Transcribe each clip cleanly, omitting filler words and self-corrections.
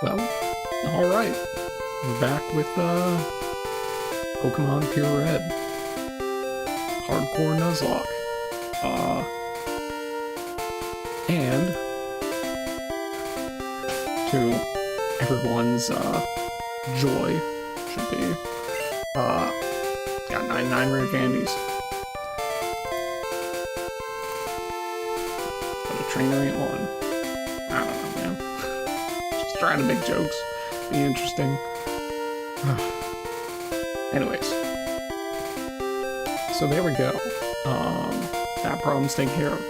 Well, alright. We're back with Pokemon Pure Red. Hardcore Nuzlocke. And to everyone's joy, should be, got 99 rare candies. But a trainer ain't one. I don't know, man. Just trying to make jokes. Be interesting. Anyways. So there we go. That problem's taken care of.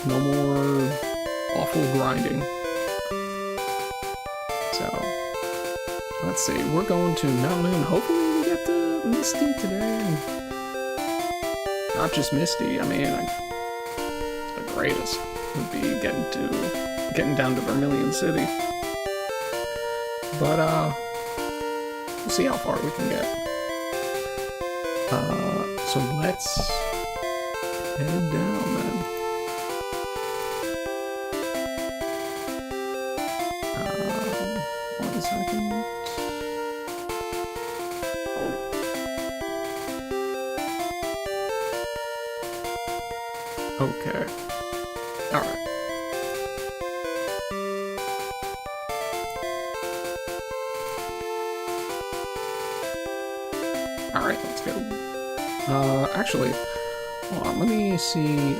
No more awful grinding. So, let's see. We're going to Mount Moon. Hopefully we get to Misty today. Not just Misty. I mean, the greatest would be getting down to Vermilion City. But, we'll see how far we can get. So let's head down then. 1 second. Okay. Alright. Alright, let's go. Actually, hold on, let me see.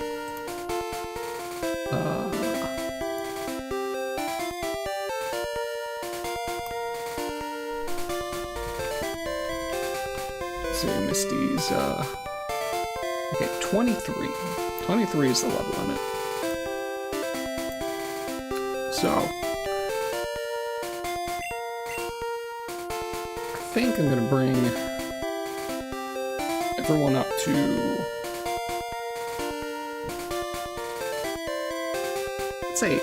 Let's see, Misty's, okay, 23. 23 is the level limit. So, I think I'm gonna bring everyone up to, let's say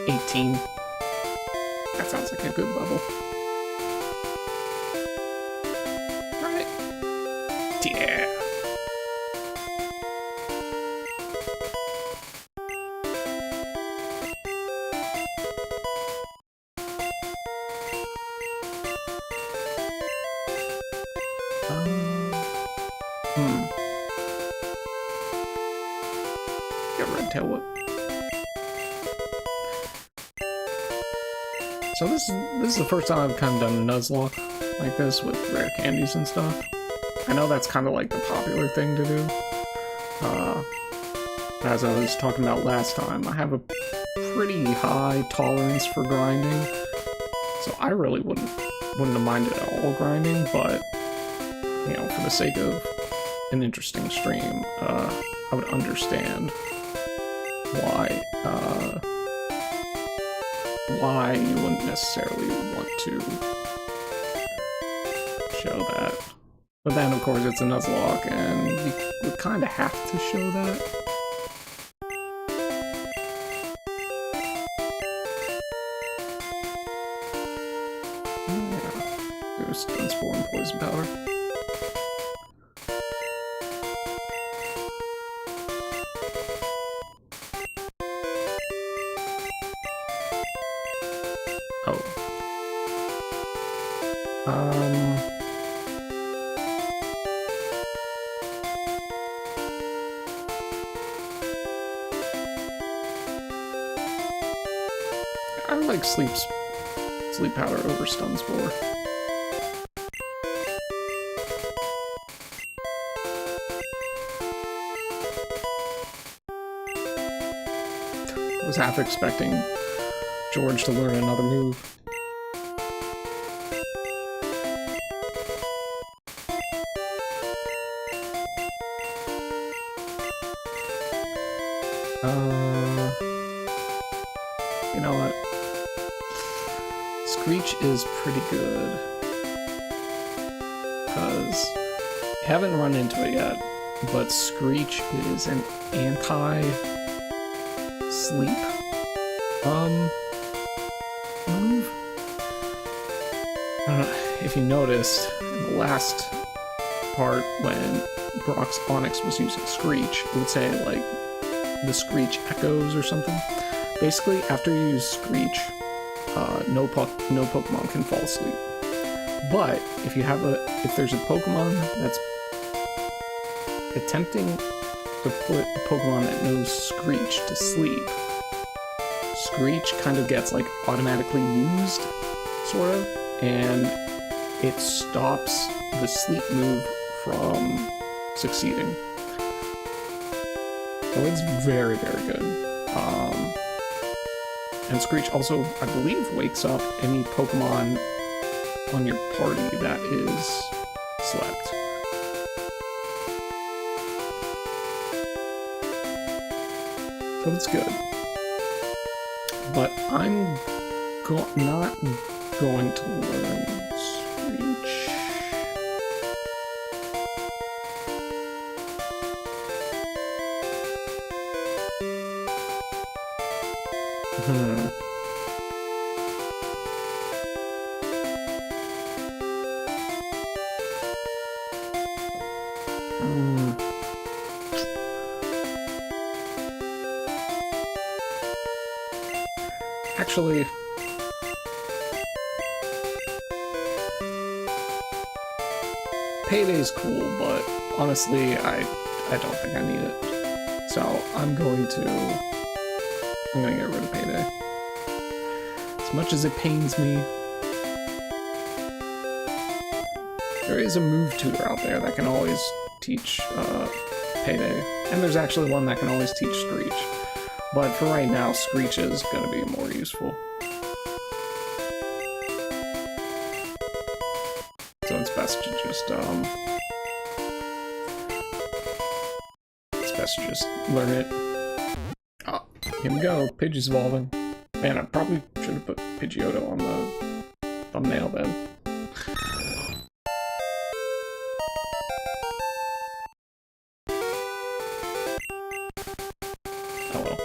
18. That sounds like a good level. Right? Yeah. Get Red Tail Whip. So this is the first time I've kind of done a Nuzlocke like this with rare candies and stuff. I know that's kind of like the popular thing to do. As I was talking about last time, I have a pretty high tolerance for grinding, so I really wouldn't have minded at all grinding, but you know, for the sake of an interesting stream, I would understand why you wouldn't necessarily want to show that. But then, of course, it's a Nuzlocke, and you would kind of have to show that. Yeah, there's Dunspore and Poison Powder. I like sleep powder over stun spore. I was half expecting George to learn another move. You know what? Screech is pretty good. Because I haven't run into it yet, but Screech is an anti-sleep move. If you noticed, in the last part when Brock's Onyx was using Screech, it would say, like, the Screech echoes or something. Basically, after you use Screech, no Pokemon can fall asleep. But if there's a Pokemon that's attempting to put a Pokemon that knows Screech to sleep, Screech kind of gets like automatically used, sort of, and it stops the sleep move from succeeding. So it's very, very good. And Screech also, I believe, wakes up any Pokemon on your party that is slept. So it's good. But I'm not going to learn Screech. Actually, Payday's cool, but honestly, I don't think I need it. So I'm gonna get rid of Payday. As much as it pains me, there is a move tutor out there that can always teach Payday, and there's actually one that can always teach Screech. But for right now, Screech is gonna be more useful. So it's best to just learn it. Ah, here we go, Pidgey's evolving. Man, I probably should have put Pidgeotto on the thumbnail then. Oh well.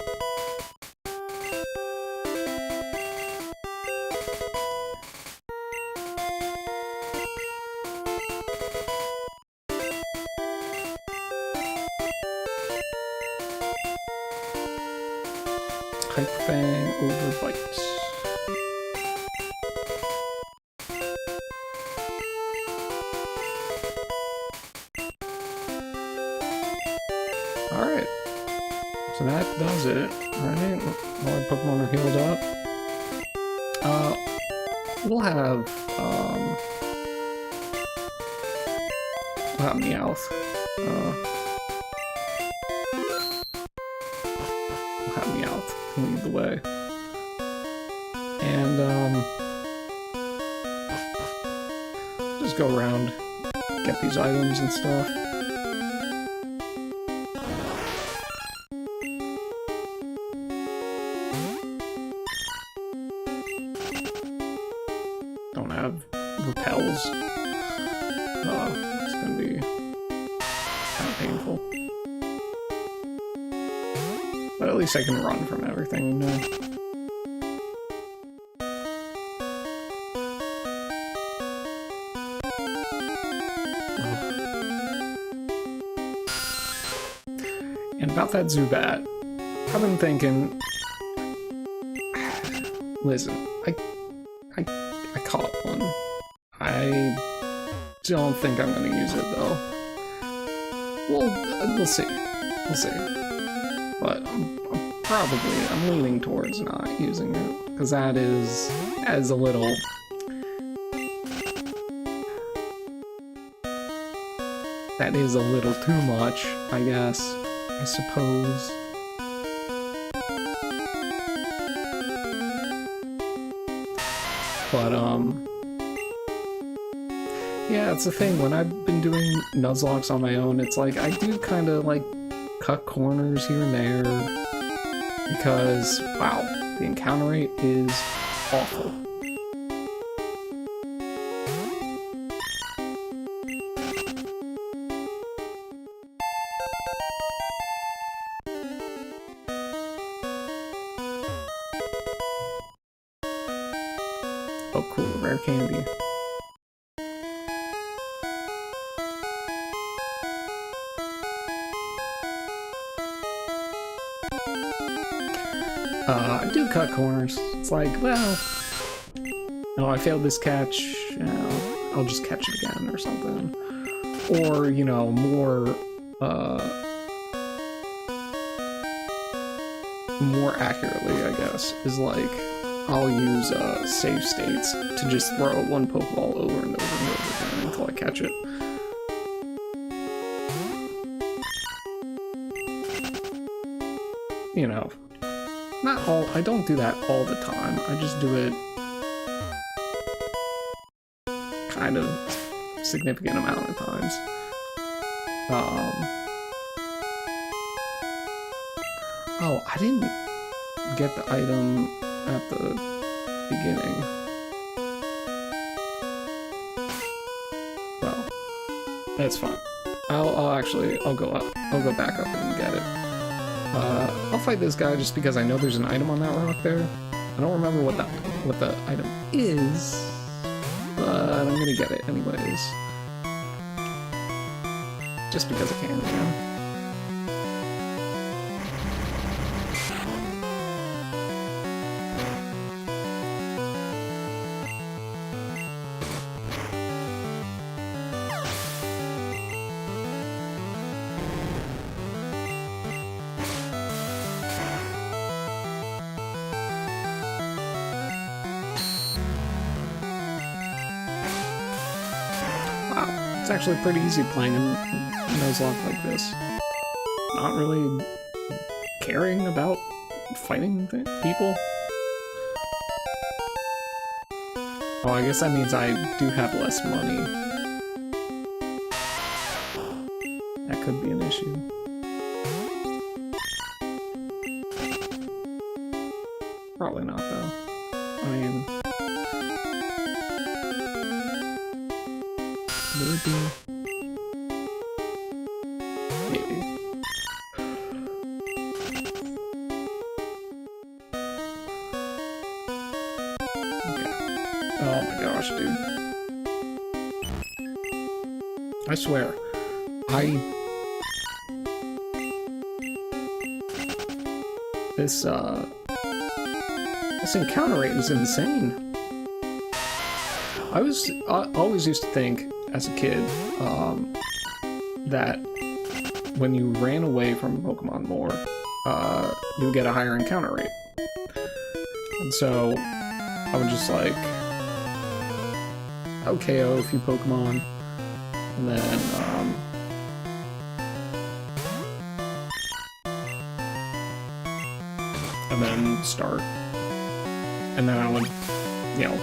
Hyper Fang Overbite. Alright. So that does it, right? All our Pokemon are healed up. We'll have Meowth. We'll have Meowth lead the way. And, just go around, get these items and stuff. Don't have repels. It's gonna be kind of painful. But at least I can run from everything now. And about that Zubat, I've been thinking, listen, I caught one. I don't think I'm gonna use it though. Well, we'll see. We'll see. But I'm leaning towards not using it, because that is a little. That is a little too much, I guess. I suppose. But, yeah, it's the thing, when I've been doing Nuzlocke on my own, it's like, I do kind of, like, cut corners here and there, because, wow, the encounter rate is awful. Oh cool, rare candy. I do cut corners. It's like, well, oh, I failed this catch, I'll just catch it again or something. Or, you know, more accurately, I guess, is like, I'll use save states to just throw one Pokeball over and over and over again until I catch it. You know, not all, I don't do that all the time, I just do it kind of significant amount of times. Oh, I didn't get the item at the beginning. Well, that's fine. I'll go back up and get it. I'll fight this guy just because I know there's an item on that rock there. I don't remember what the item is, but I'm gonna get it anyways. Just because I can, you know? It's actually pretty easy playing in Nuzlocke like this. Not really caring about fighting people. Oh, I guess that means I do have less money. That could be an issue. Probably not, though. I mean... maybe. Okay. Oh my gosh, dude. I swear, this encounter rate is insane. I always used to think, as a kid, that when you ran away from Pokemon more, you would get a higher encounter rate. And so, I would just like, I would KO a few Pokemon, and then start. And then I would, you know,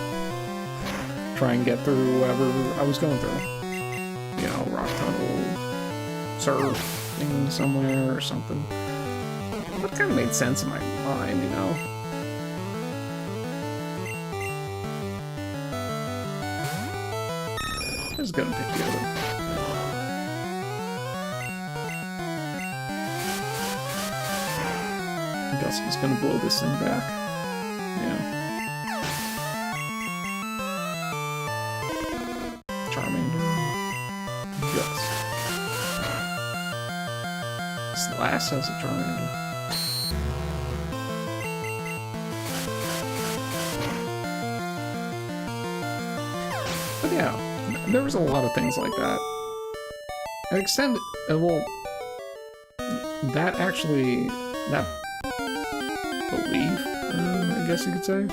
try and get through whoever I was going through. You know, rock tunnel, surfing somewhere or something. That kind of made sense in my mind, you know? I was gonna pick the other. I guess he's gonna blow this thing back. Yeah. Last has a Charmander. But yeah, there was a lot of things like that. Extended, well, that belief, I guess you could say,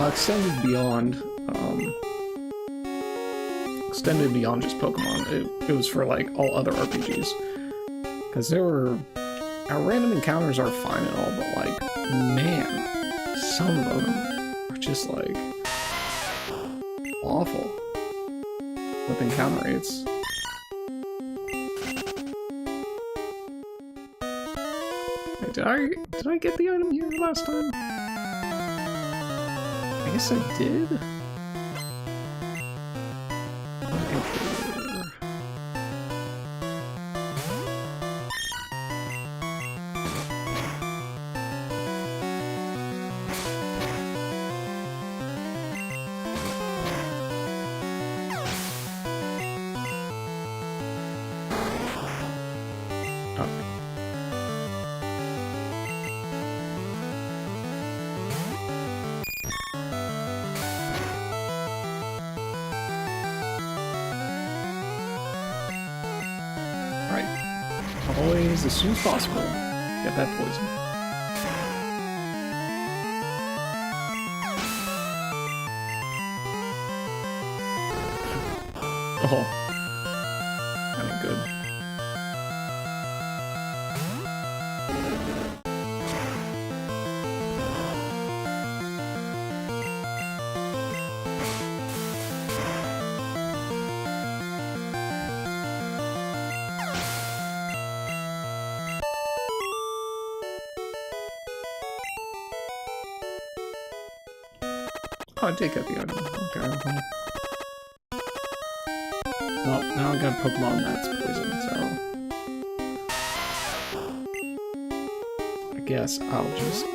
extended beyond just Pokemon. It was for like all other RPGs. Because our random encounters are fine and all, but like, man, some of them are just like awful with encounter rates. Wait, did I get the item here last time? I guess I did. Always, as soon as possible, get that poison. Oh, that ain't good. Oh, I did get the item. Okay. Well, now I got a Pokemon that's poison, so I guess I'll just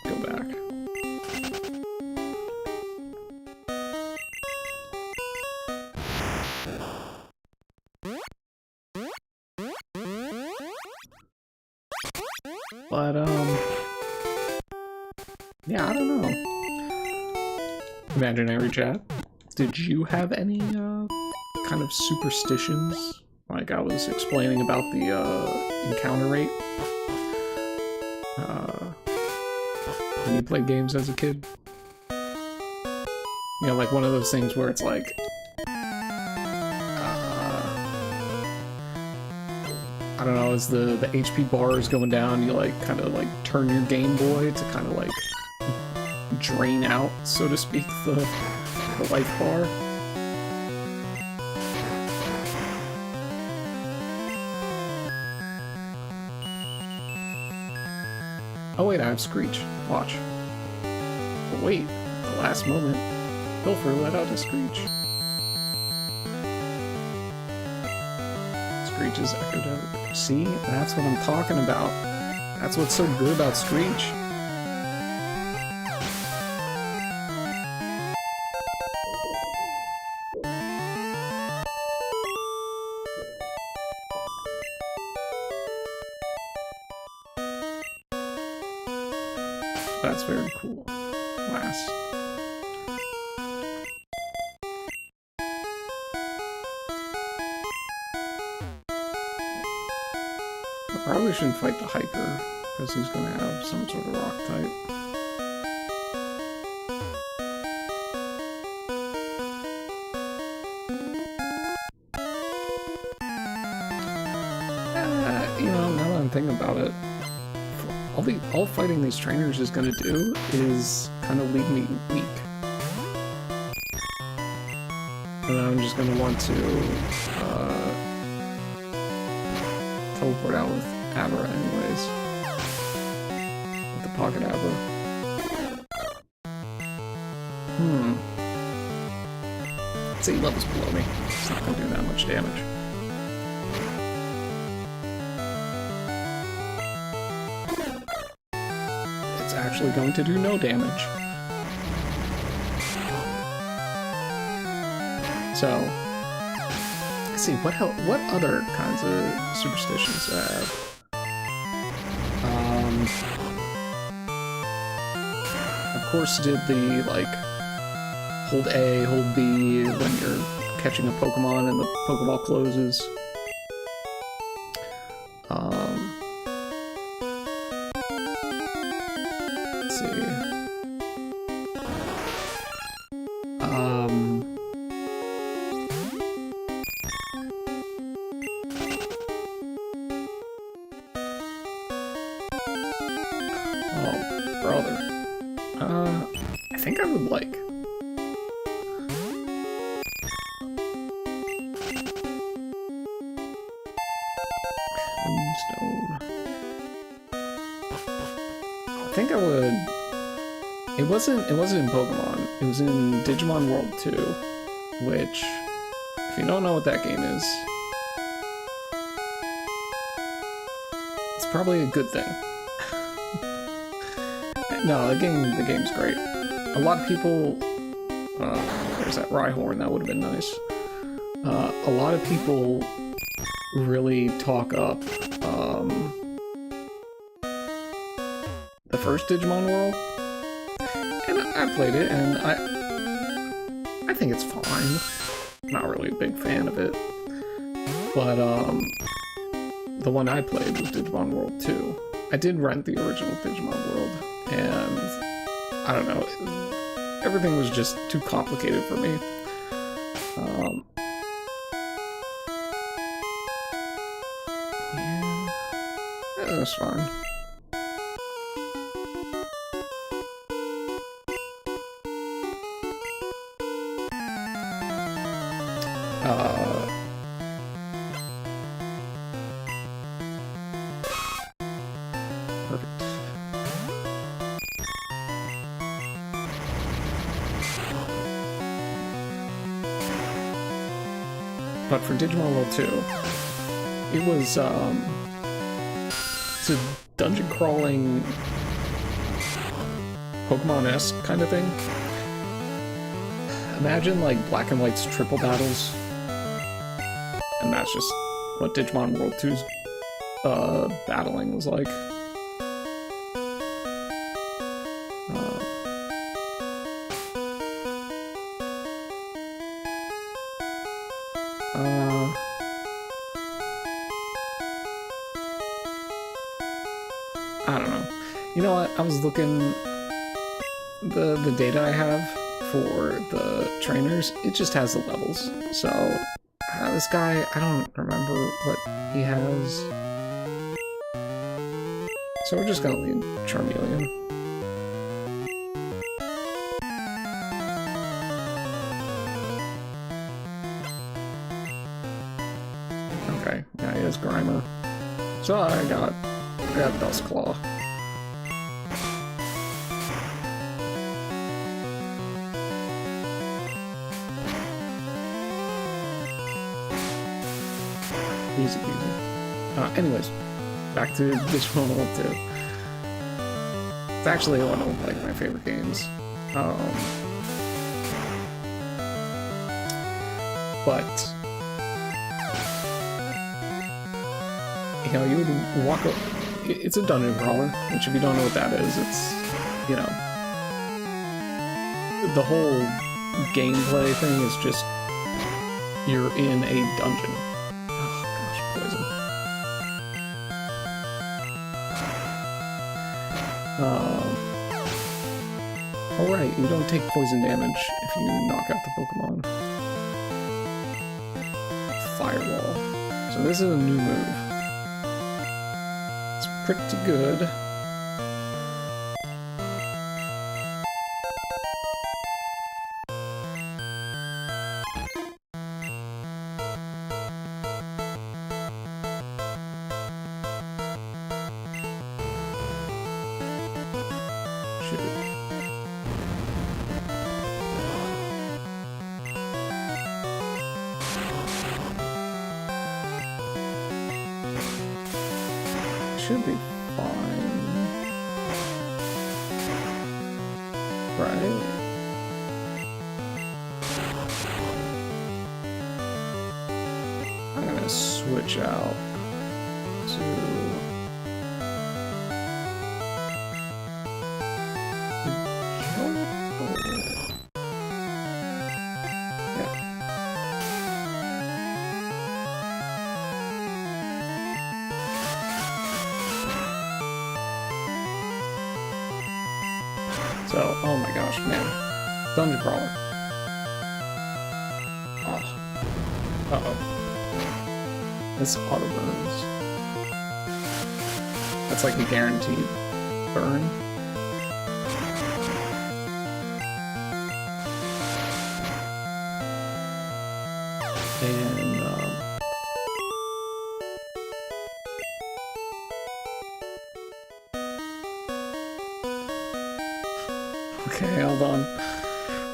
go back. But yeah, I don't know. Imaginary chat, did you have any kind of superstitions? Like I was explaining about the encounter rate when you played games as a kid. You know, like one of those things where it's like I don't know, as the HP bar is going down, you like kind of like turn your Game Boy to kind of like drain out, so to speak, the life bar. Oh wait, I have Screech. Watch. But wait, at the last moment, Pilfer let out a Screech. Screech is echoed out. See? That's what I'm talking about. That's what's so good about Screech. That's very cool. Class. I probably shouldn't fight the hiker, because he's going to have some sort of rock type. You know, now that I'm thinking about it, all fighting these trainers is gonna do is kind of leave me weak. And then I'm just gonna want to teleport out with Abra anyways. With the Pocket Abra. It's 8 levels below me. It's not gonna do that much damage. Actually going to do no damage. So, let's see, what other kinds of superstitions do I have? Of course did the, like, hold A, hold B when you're catching a Pokemon and the Pokeball closes. I think I would like. Stone. I think I would. It wasn't in Pokemon. It was in Digimon World 2, which, if you don't know what that game is, it's probably a good thing. No, the game's great. A lot of people, there's that Rhyhorn, that would have been nice. A lot of people really talk up, the first Digimon World, and I played it, and I think it's fine. Not really a big fan of it, but, the one I played was Digimon World 2. I did rent the original Digimon World, and I don't know, everything was just too complicated for me. Yeah, that's fine. Perfect. But for Digimon World 2, it was, it's a dungeon crawling Pokemon-esque kind of thing. Imagine like Black and White's triple battles, and that's just what Digimon World 2's battling was like. I don't know. You know what? I was looking the data I have for the trainers. It just has the levels. So this guy, I don't remember what he has. So we're just gonna leave Charmeleon. Okay, yeah, he has Grimer. So I got Dustclaw. Easy peasy. Anyways, back to Digimon World 2. It's actually one of like my favorite games. But you know, you would walk up. It's a dungeon crawler, which if you don't know what that is, it's, you know, the whole gameplay thing is just you're in a dungeon. Oh gosh, poison. Oh right, you don't take poison damage if you knock out the Pokemon. Firewall. So this is a new move. Pretty good. Should be fine. Right? I'm gonna switch out to... So, oh my gosh, man. Dungeon crawler. Oh. Uh-oh. This auto burns. That's like a guaranteed burn. And, okay, hold on.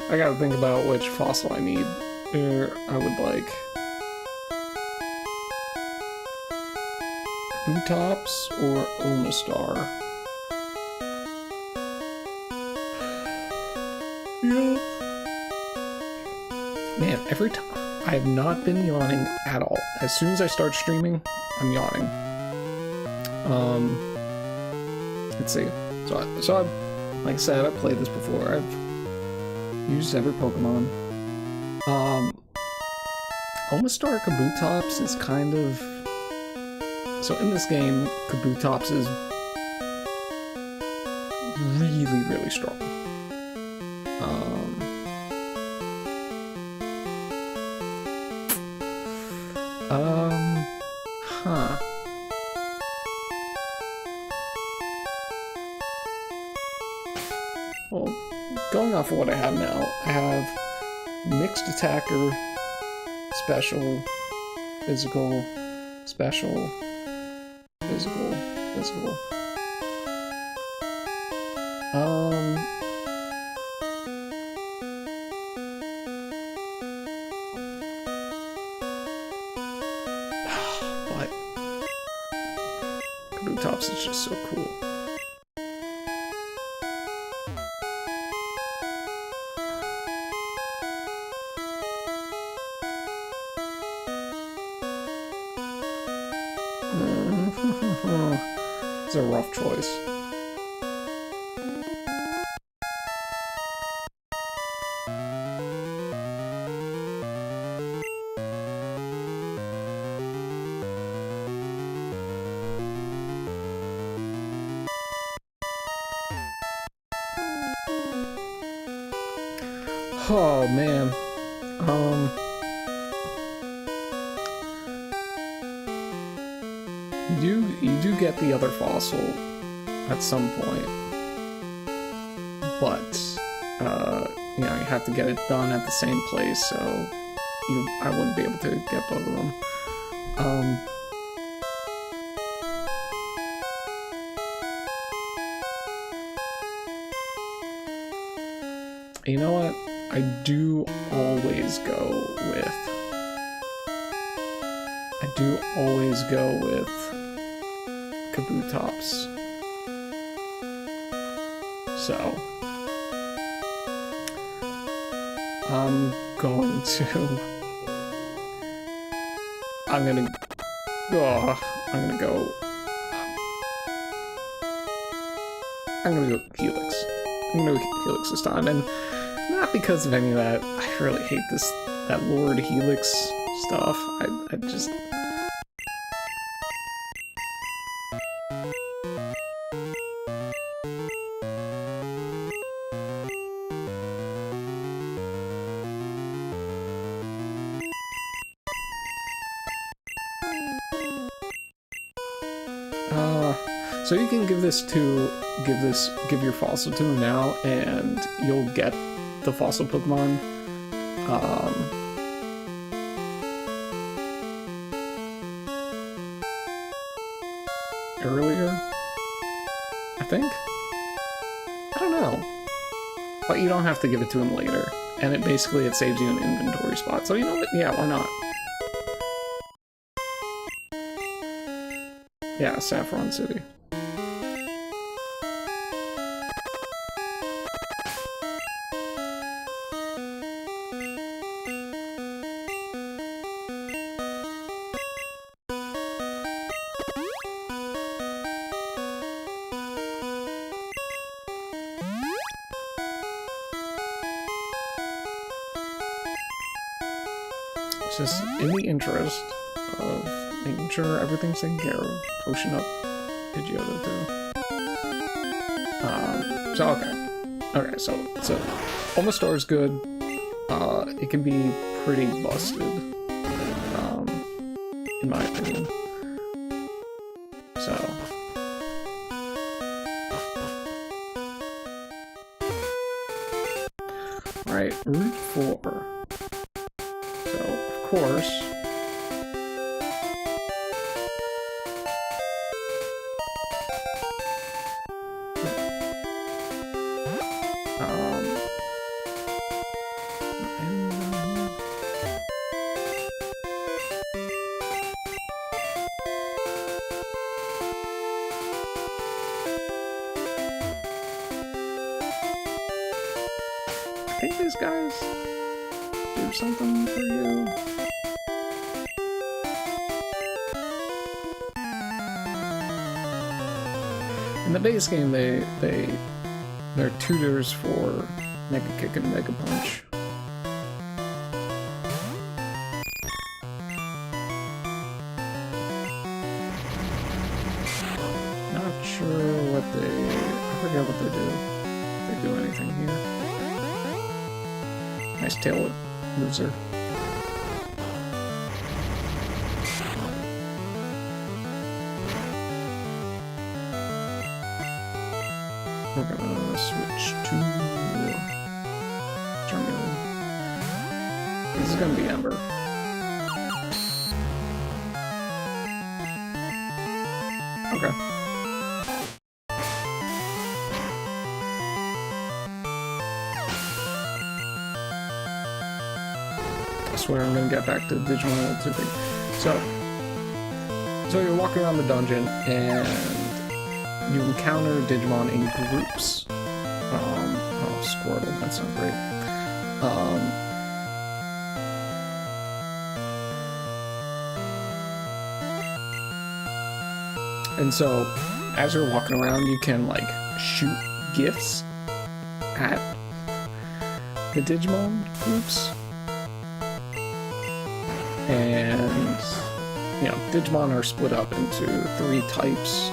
I gotta think about which fossil I need, or I would like. Bootops or Omastar? Yeah. Man, every time I have not been yawning at all. As soon as I start streaming, I'm yawning. Let's see. So I've, like I said, I've played this before. I've used every Pokemon. Omastar Kabutops is kind of So in this game, Kabutops is really, really strong. Huh. Well, going off of what I have now, I have mixed attacker, special, physical, special, physical, physical. But Kabutops is just so cool. It's a rough choice. Oh man. You do get the other fossil at some point, but you know, you have to get it done at the same place, so I wouldn't be able to get both of them. You know what? I do always go with Kabutops. So I'm gonna go Helix. I'm gonna go Helix this time, and not because of any of that. I really hate that Lord Helix stuff. I just... So you can give your fossil to him now, and you'll get the fossil Pokemon. Earlier, I think? I don't know. But you don't have to give it to him later, and it saves you an inventory spot. So you know what? Yeah, why not? Yeah, Saffron City. Just in the interest of making sure everything's taken care of, potion up Pidgeotto too. So okay, so Omastar is good. It can be pretty busted, in my opinion. So alright, Route 4. So, of course, I think these guys do something for you. In the base game, they're tutors for Mega Kick and Mega Punch. sure what they... I forget what they do. If they do anything here. Nice tail loser. We're gonna switch to Charmander. This is gonna be Ember. Okay. I swear I'm gonna get back to Digimon Ultra. So you're walking around the dungeon and you encounter Digimon in groups. Oh, Squirtle, that's not great. And so, as you're walking around, you can, like, shoot gifts at the Digimon groups. And, you know, Digimon are split up into 3 types.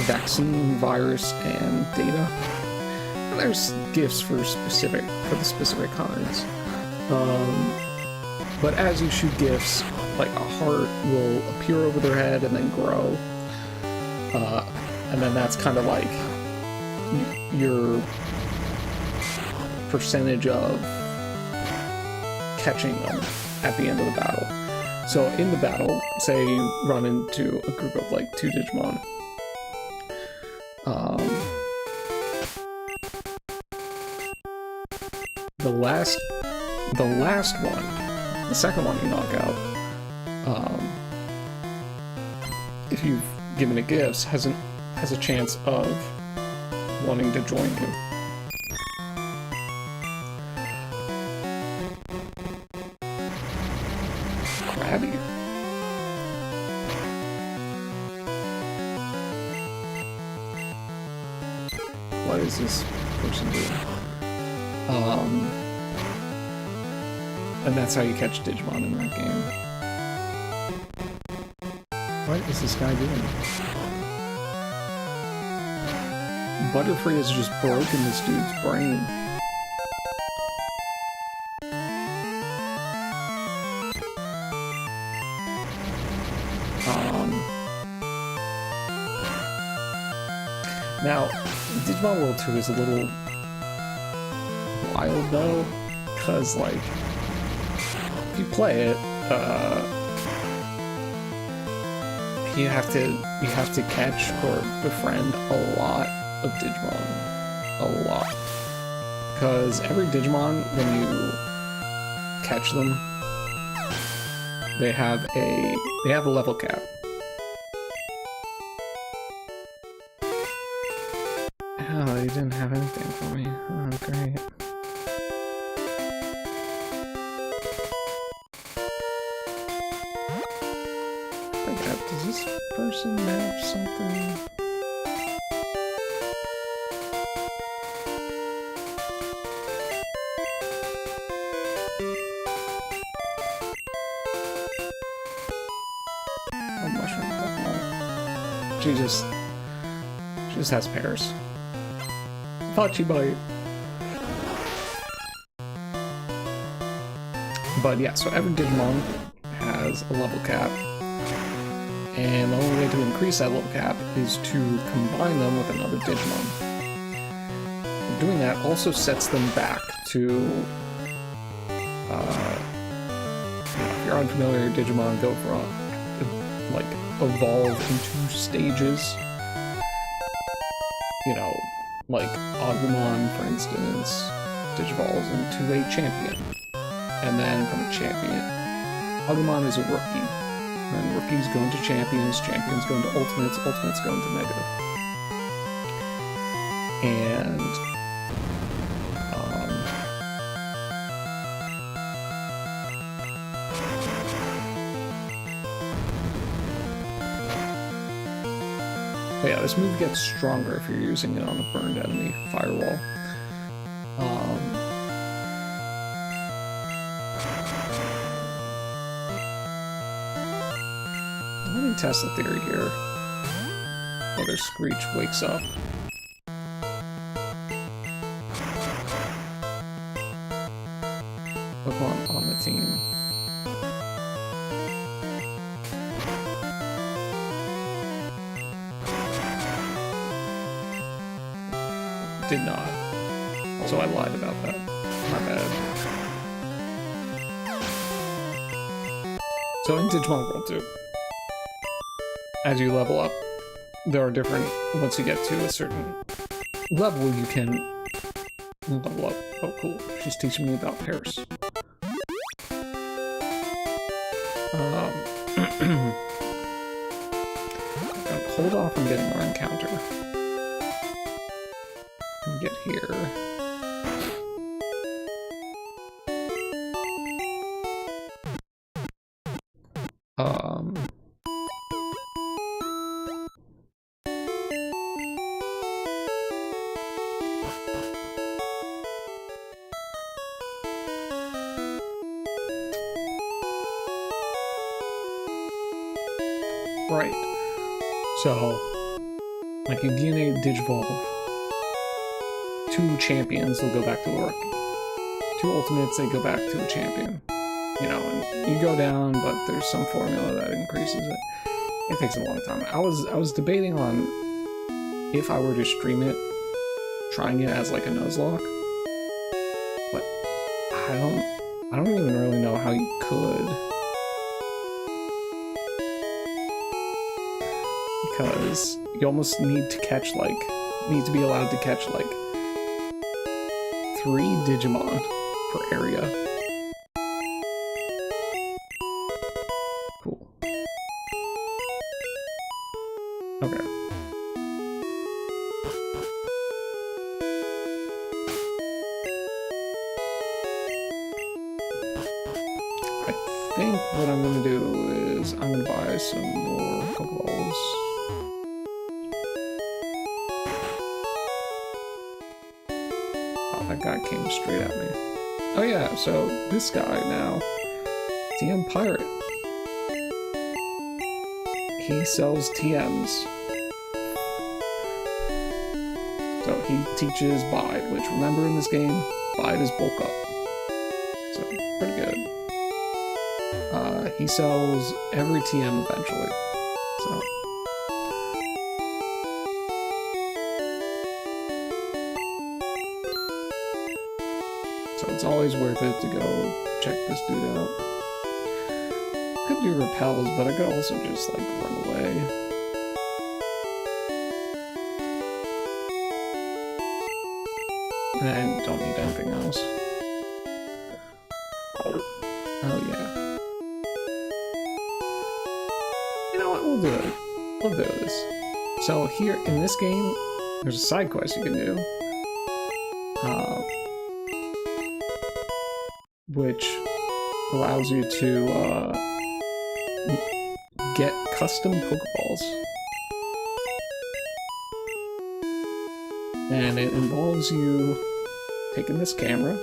Vaccine, virus, and data. And there's gifts for the specific kinds. But as you shoot gifts, like a heart will appear over their head and then grow. And then that's kind of like your percentage of catching them at the end of the battle. So in the battle, say you run into a group of like 2 Digimon. The last one, the second one you knock out, if you've given it gifts, has a chance of wanting to join you. Crabby. What is this person doing? And that's how you catch Digimon in that game. What is this guy doing? Butterfree has just broken this dude's brain. Now, Digimon World 2 is a little wild though, because like, if you play it, you have to catch or befriend a lot of Digimon. A lot. Because every Digimon, when you catch them, they have a level cap. Oh, you didn't have anything for me. Oh, great. Does this person have something? Oh, mushroom Pokemon. She just has pears. Pachi bite. But yeah, so every Digimon has a level cap. And the only way to increase that level cap is to combine them with another Digimon. And doing that also sets them back to, if you're unfamiliar, Digimon go from, like, evolve in 2 stages. You know, like Agumon, for instance, digivolves into a champion. And then from a champion, Agumon is a rookie. And rookies go into champions, champions go into ultimates, ultimates go into negative. And but yeah, this move gets stronger if you're using it on a burned enemy firewall. Let me test the theory here. whether Screech wakes up. Pokemon on the team. Did not. So I lied about that. My bad. So in Digimon World 2, as you level up, there are different, once you get to a certain level, you can level up. Oh, cool. She's teaching me about Paris. Hold off on getting our encounter. And get here. Right. So, like in DNA Digivolve, 2 champions will go back to a rookie. 2 ultimates, they go back to a champion. You know, and you go down, but there's some formula that increases it. It takes a long time. I was debating on if I were to stream it, trying it as like a Nuzlocke, but I don't even really know how you could. Because you almost need to catch need to be allowed to catch 3 Digimon per area. Cool. Okay. I think what I'm gonna do is I'm gonna buy some more Pokeballs. That guy came straight at me. Oh yeah, so this guy now, TM Pirate. He sells TMs. So he teaches Bide, which remember in this game, Bide is bulk up. So pretty good. He sells every TM eventually. So it's always worth it to go check this dude out. Could do repels, but I could also just like run away. And I don't need anything else. Oh yeah. You know what, we'll do it. We'll do this. So here, in this game, there's a side quest you can do. Which allows you to get custom Pokeballs. And it involves you taking this camera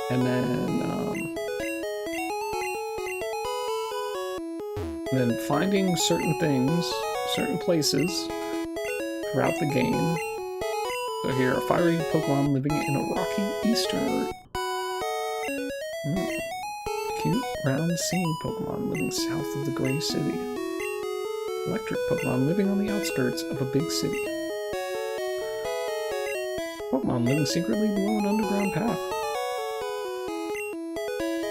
and then finding certain things, certain places throughout the game. So here, a fiery Pokemon living in a rocky eastern. Cute, round, singing Pokemon living south of the Gray City. Electric Pokemon living on the outskirts of a big city. Pokemon living secretly below an underground path.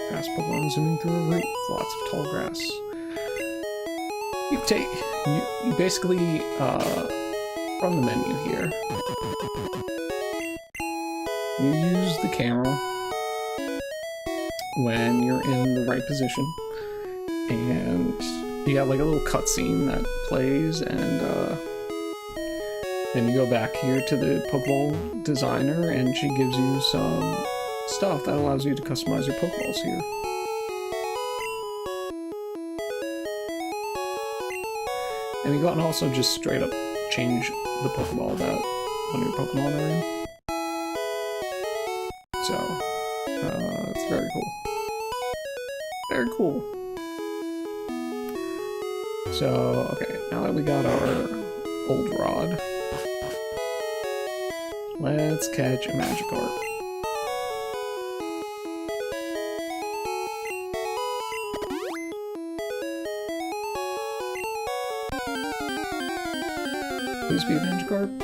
Fast Pokemon zooming through a route with lots of tall grass. You basically run the menu here. You use the camera when you're in the right position, and you got like a little cutscene that plays, and then you go back here to the Pokeball designer, and she gives you some stuff that allows you to customize your Pokeballs here. And you can also just straight up change the Pokeball that one of your Pokemon are in. So, it's very cool. very cool. So, okay, now that we got our old rod, let's catch a Magikarp. Please be a Magikarp.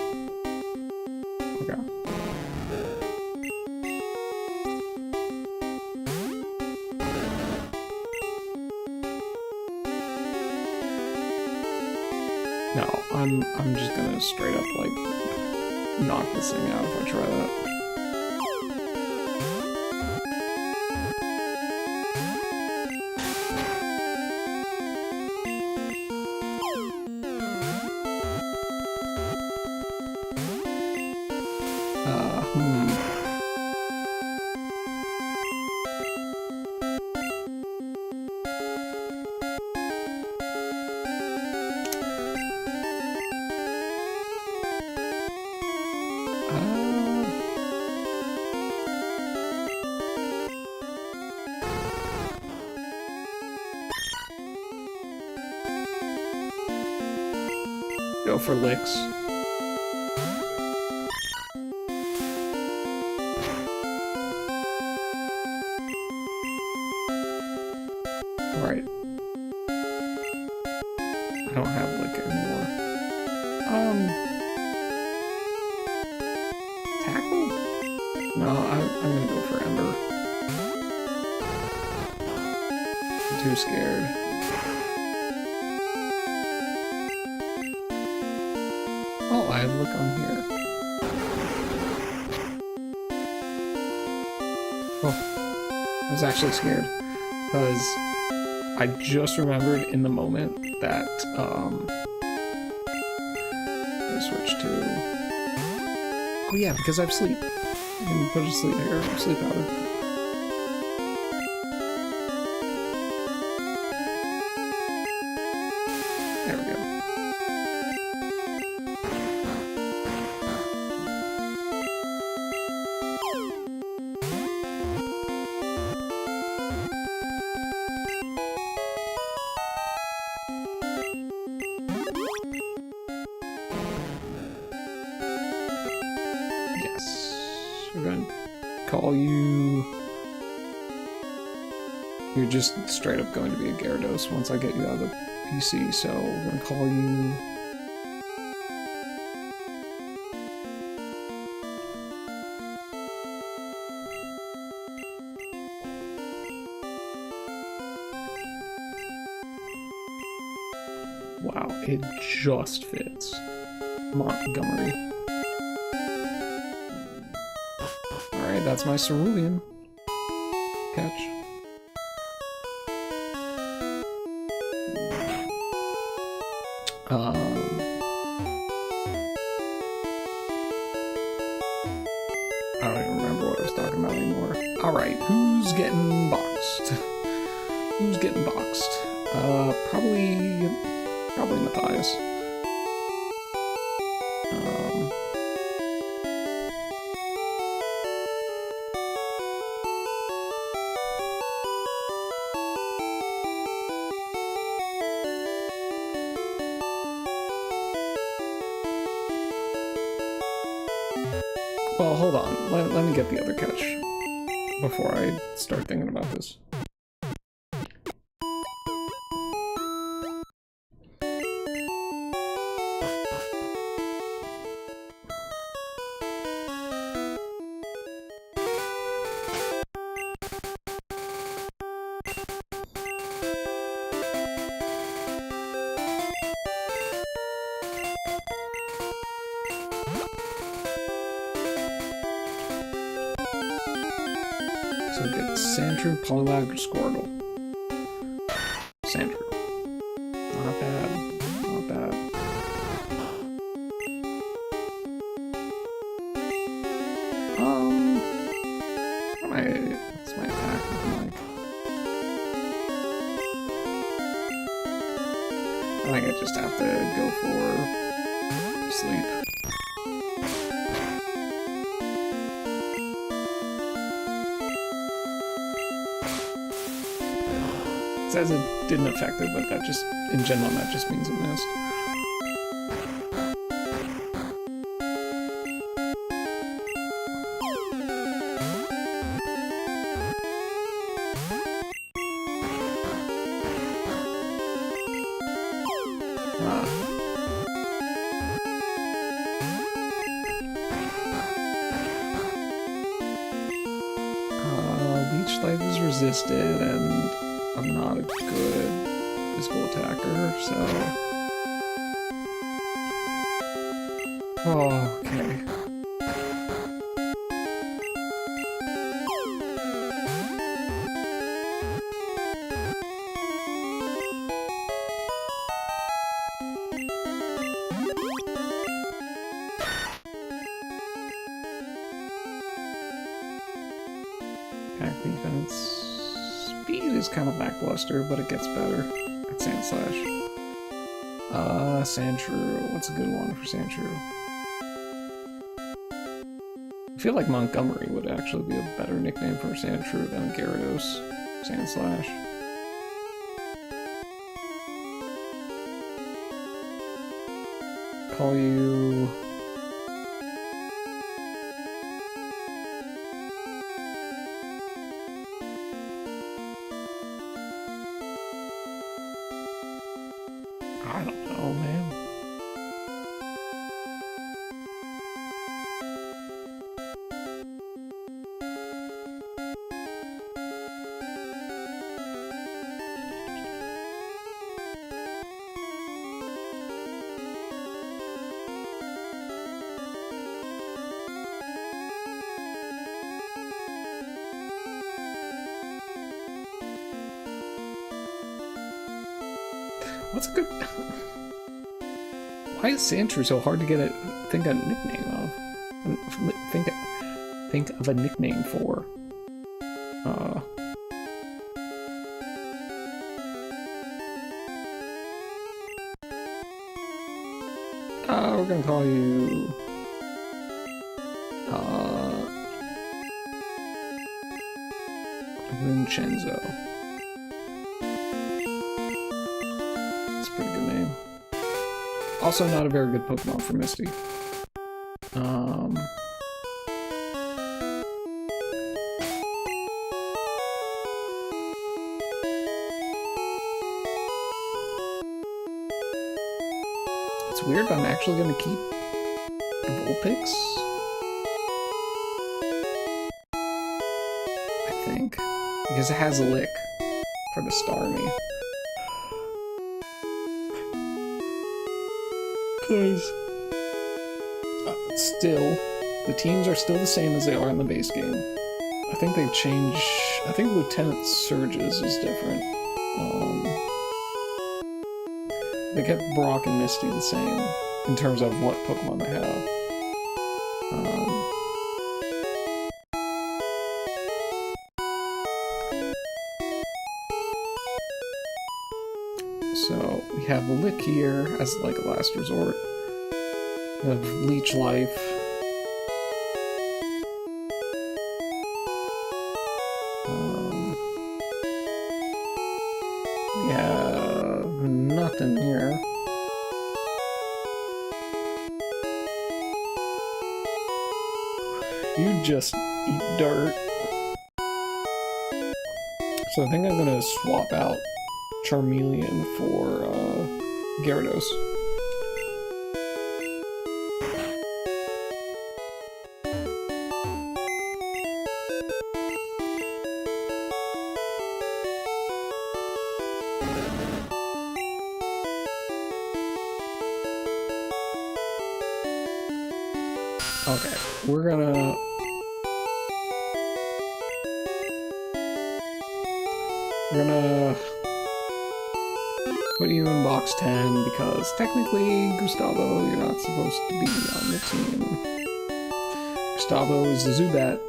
Okay. No, I'm just gonna straight up like knock this thing out if I try that. Go for licks. Alright. I don't have lick anymore. Tackle? No, I'm gonna go for Ember. I'm too scared. Oh, I have look on here. Oh, I was actually scared because I just remembered in the moment that I switch to. Oh yeah, because I have sleep. I can put a sleep here, sleep powder. There we go. We're gonna call you... You're just straight up going to be a Gyarados once I get you out of the PC, so we're gonna call you... Wow, it just fits. Montgomery. Alright, that's my Cerulean. Catch. I don't even remember what I was talking about anymore. Alright, who's getting boxed? Who's getting boxed? Probably Matthias. Well, hold on. Let me get the other catch before I start thinking about this. So we get Sandshrew, Poliwag, or Squirtle. Sandshrew. Not bad. Not bad. What's my attack looking like? I think I just have to go for sleep. It says it didn't affect it, but that just, in general, that just means it missed. Leech life is resisted, and I'm not a good physical attacker, so... Oh, okay. Attack defense. Speed is kind of lackluster, but it gets better at Sand Slash. Sandshrew. What's a good one for Sandshrew? I feel like Montgomery would actually be a better nickname for Sandshrew than Gyarados Sand Slash. Call you... I don't know, man. What's a good... Why is Sandshrew so hard to get a think a nickname of? Think of a nickname for. We're gonna call you Vincenzo. That's a pretty good name. Also not a very good Pokemon for Misty. It's weird, but I'm actually gonna keep the Vulpix. I think. Because it has a lick for the Starmie. Because still, the teams are still the same as they are in the base game. I think they've changed. I think Lieutenant Surges is different. They kept Brock and Misty the same in terms of what Pokemon they have. So we have a Lick here as like a last resort. We have Leech Life. We have nothing here. You just eat dirt. So I think I'm gonna swap out Charmeleon for Gyarados. Okay, we're gonna put you in box 10 because technically, Gustavo, you're not supposed to be on the team. Gustavo is the Zubat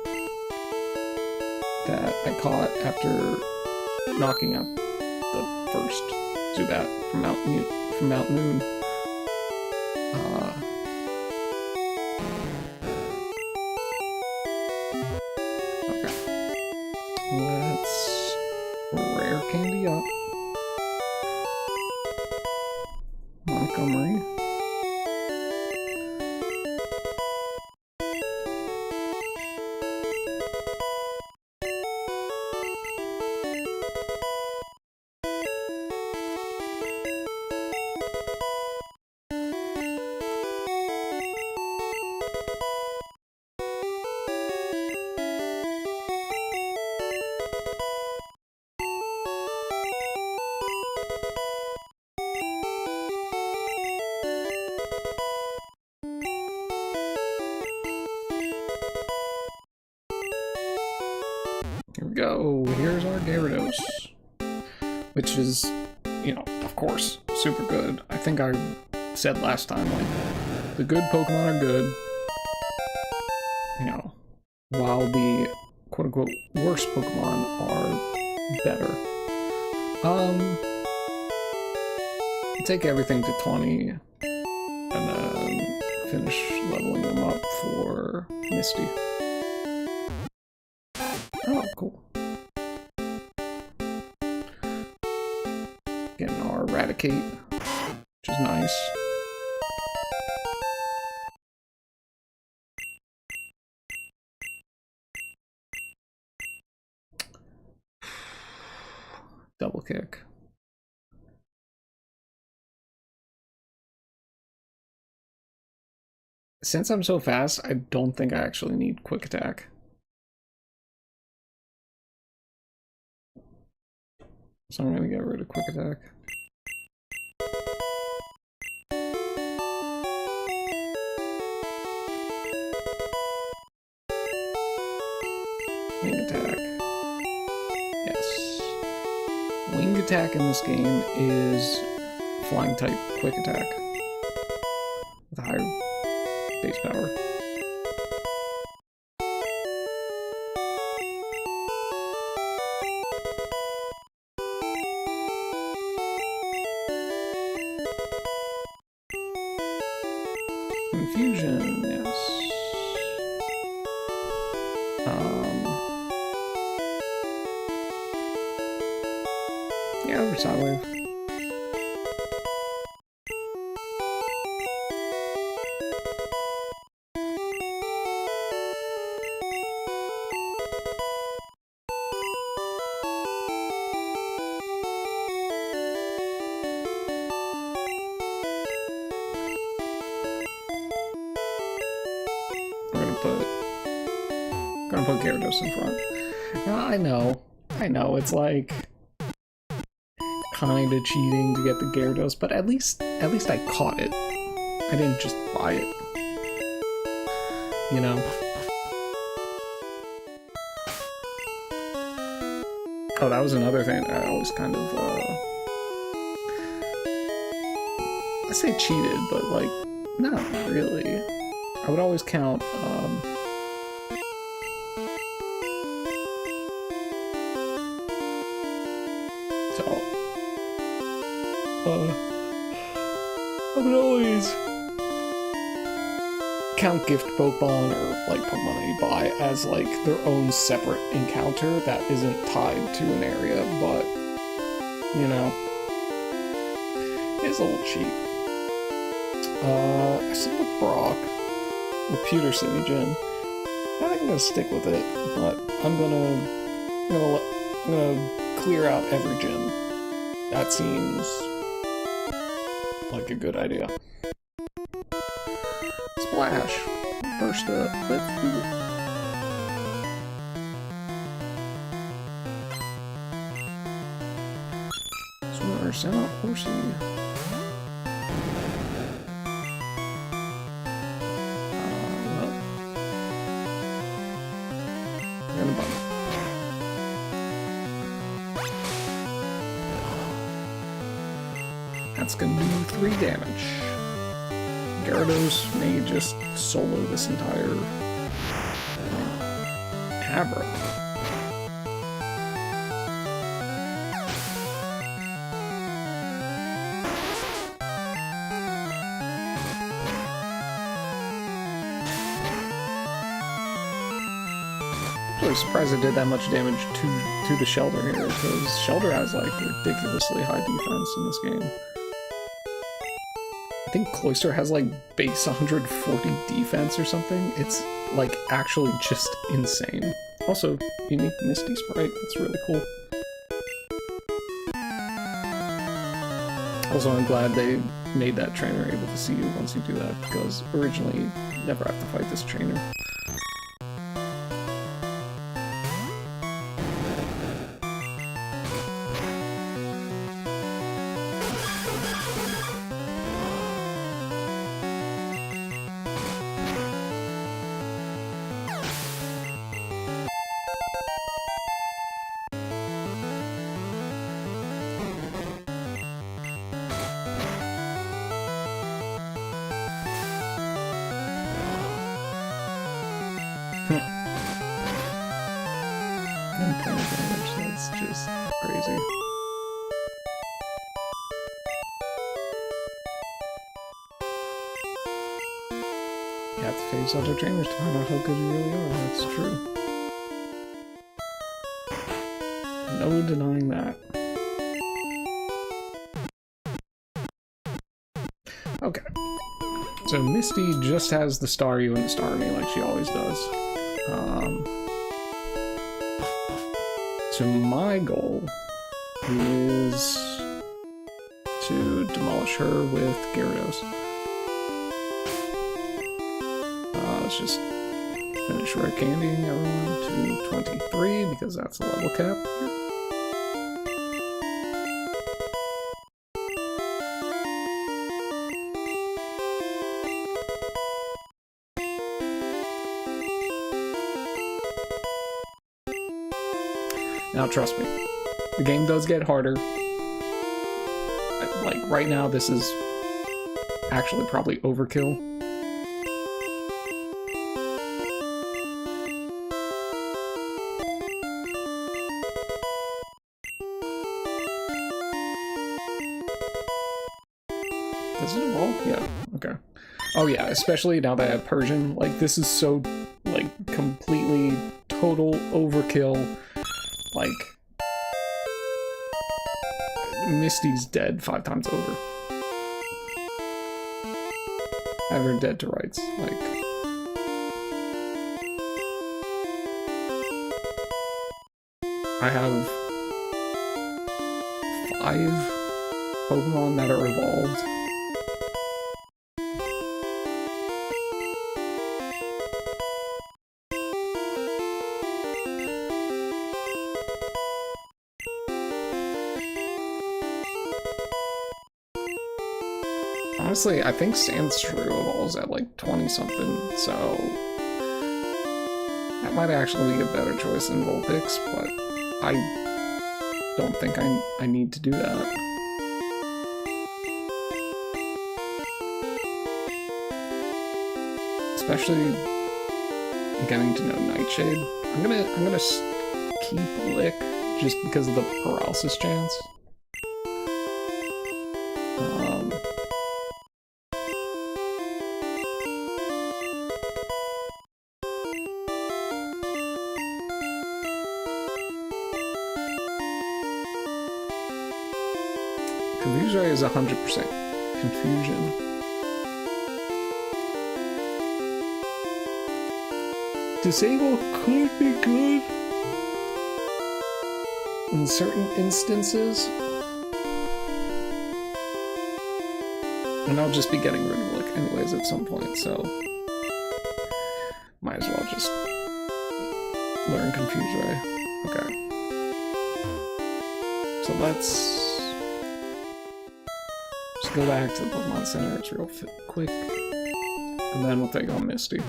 that I caught after knocking out the first Zubat from Mount Moon. Okay. Let's rare candy up. go. Here's our Gyarados. Which is, you know, of course, super good. I think I said last time, like, the good Pokemon are good. You know, while the quote-unquote worst Pokemon are better. Take everything to 20 and then finish leveling them up for Misty. Oh, cool. Getting our Eradicate, which is nice. Double kick. Since I'm so fast, I don't think I actually need quick attack. So I'm gonna get rid of quick attack. Wing attack. Yes. Wing attack in this game is flying type quick attack with higher base power. Confusion, yes. Yeah, over Sidewave. Gonna put Gyarados in front. I know, it's like kinda cheating to get the Gyarados, but at least I caught it. I didn't just buy it. You know? Oh, that was another thing that I always kind of, I say cheated, but like, not really. I would always count, I would always count gift Pokemon or like Pokemon that you buy as like their own separate encounter that isn't tied to an area, but you know, it's a little cheap. I stick with Brock, with Pewter City Gym. I think I'm gonna stick with it, but I'm gonna clear out every gym. That seems like a good idea. Splash! First up, let's do it. Swimmer, send out Horsey. Well. We're gonna bump. That's gonna do 3 damage. Gyarados may just solo this entire Abra. I'm really surprised it did that much damage to the Shelter here, because Shelter has like ridiculously high defense in this game. I think Cloyster has like base 140 defense or something. It's like actually just insane. Also, unique Misty sprite, that's really cool. Also, I'm glad they made that trainer able to see you once you do that, because originally you never have to fight this trainer. which is crazy. You have to face other trainers to find out how good you really are. That's true. No denying that. Okay. So Misty just has the Star You and the Star Me like she always does. So my goal is to demolish her with Gyarados. Let's just finish rare candying everyone to 23 because that's the level cap here. Now trust me, the game does get harder. Like right now this is actually probably overkill. Does it evolve? Yeah, okay. Oh yeah, especially now that I have Persian, like this is so, like, completely total overkill. Like, Misty's dead 5 times over. I have her dead to rights, like. I have 5 Pokemon that are evolved. Honestly, I think Sandshrew evolves at like 20-something, so that might actually be a better choice than Vulpix, but I don't think I need to do that. Especially getting to know Nightshade. I'm gonna keep Lick just because of the paralysis chance. Confusion is 100% confusion. Disable could be good in certain instances. And I'll just be getting rid of Lick anyways at some point, so might as well just learn Confuse Ray. Okay. So let's just go back to the Pokemon Center. It's real quick. And then we'll take on Misty.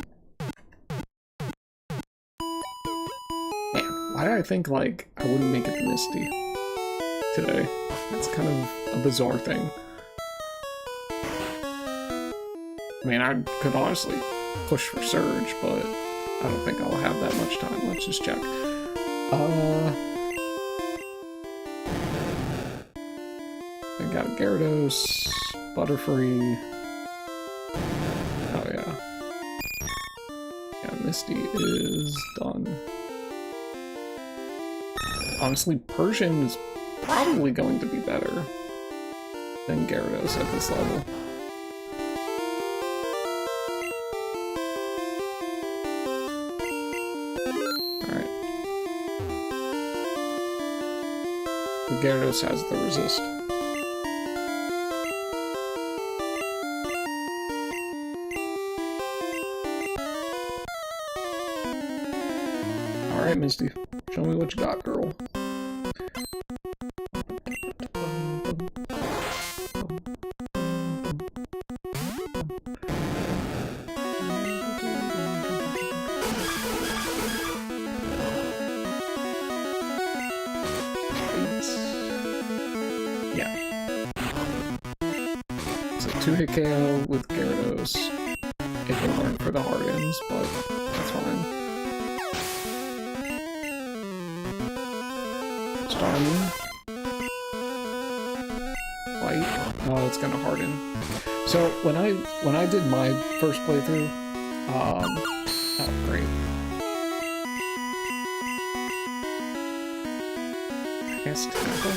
Man, why did I think, like, I wouldn't make it to Misty today? That's kind of a bizarre thing. I mean, I could honestly push for Surge, but I don't think I'll have that much time. Let's just check. I got a Gyarados, Butterfree. Oh yeah. Yeah, Misty is done. Honestly, Persian is probably going to be better than Gyarados at this level. Alright. The Gyarados has the resist. Alright, Misty. Show me what you got, girl. Yeah. So 2-hit KO with Gyarados. It can learn for the Hardens, but that's fine. So Starmie. White. Oh, it's gonna harden. So when I did my first playthrough, oh great. I guess tackle.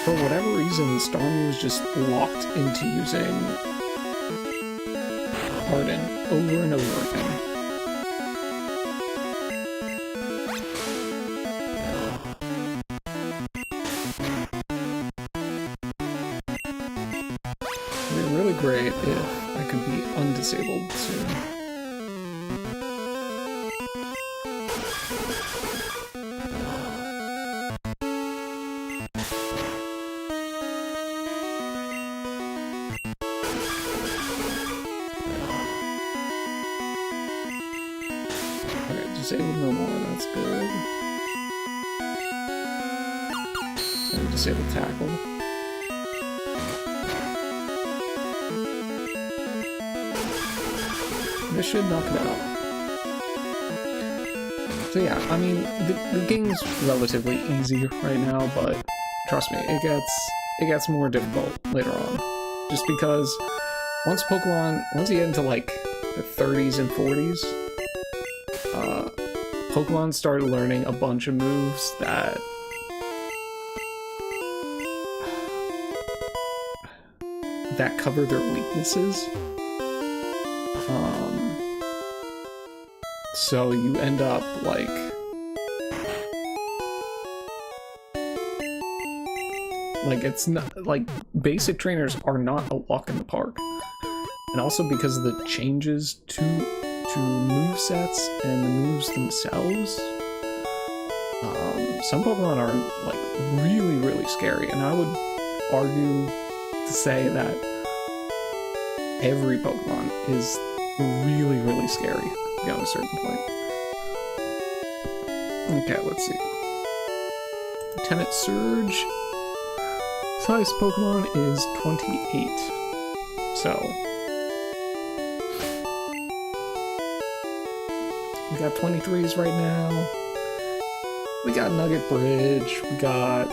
For whatever reason, Starmie was just locked into using Harden over and over again. It'd be really great if I could be undisabled soon. Disabled no more, that's good. So disable tackle. This should knock it out. So yeah, I mean, the game's relatively easy right now, but trust me, it gets more difficult later on. Just because once you get into like the 30s and 40s, Pokemon started learning a bunch of moves that cover their weaknesses. So you end up like it's not like basic trainers are not a walk in the park, and also because of the changes to movesets and the moves themselves, some Pokemon are like really scary, and I would argue to say that every Pokemon is really scary beyond a certain point. Okay, let's see. Lieutenant Surge. Size Pokemon is 28. So we got 23s right now. We got Nugget Bridge. We got a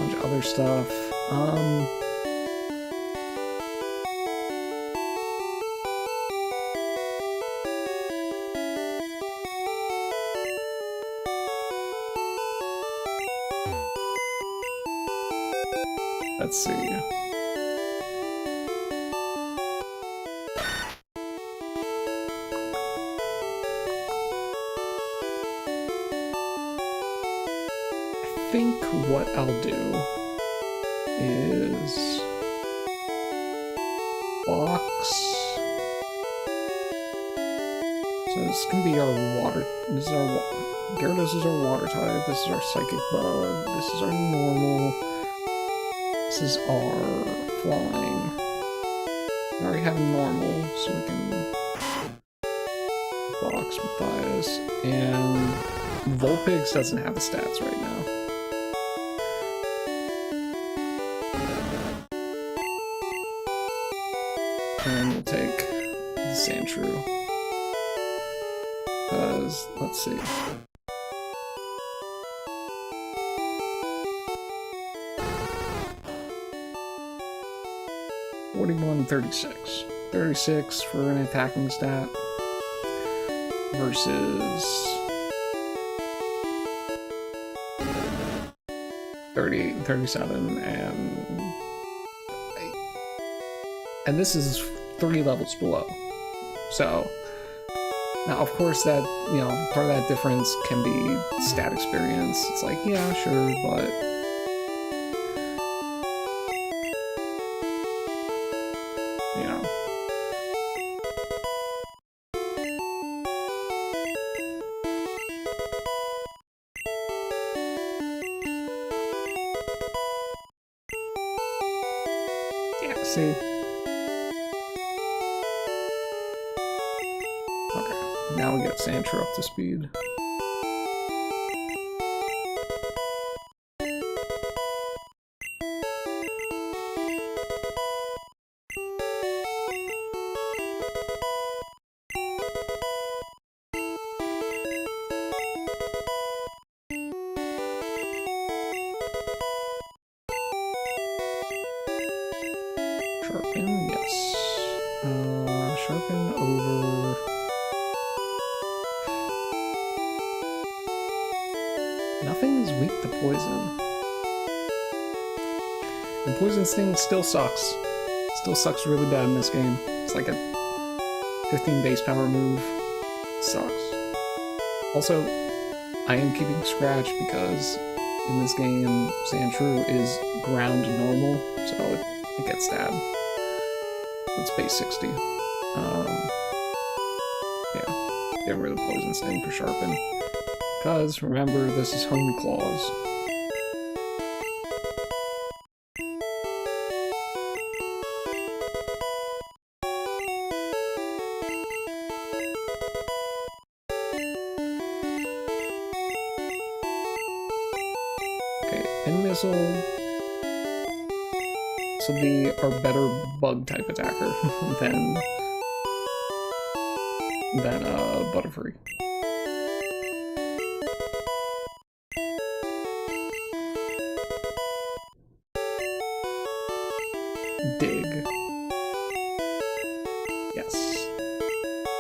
bunch of other stuff. Let's see. I think what I'll do is box. So this can be our water. This is our Gyarados is our water type. This is our psychic bug. This is our normal. This is our flying. We already have normal, so we can box Matthias. And Vulpix doesn't have the stats right now. And we'll take the Sandshrew. Because, let's see. $41, 36. 36 for an attacking stat versus 38 and 37, and this is 3 levels below. So now, of course, that, you know, part of that difference can be stat experience. It's like, yeah, sure, but you know. Yeah, see. Okay, now we get Sandshrew up to speed. Sharpen over... Nothing is weak to poison. And poison sting still sucks. Still sucks really bad in this game. It's like a 15 base power move. Sucks. Also, I am keeping scratch because in this game, Sandshrew is ground normal, so it gets stabbed. Let's base 60. Yeah, get rid of poison sting for sharpen. Because remember, this is hone claws. Missile. This will be our better bug type attacker than Butterfree. Dig. Yes.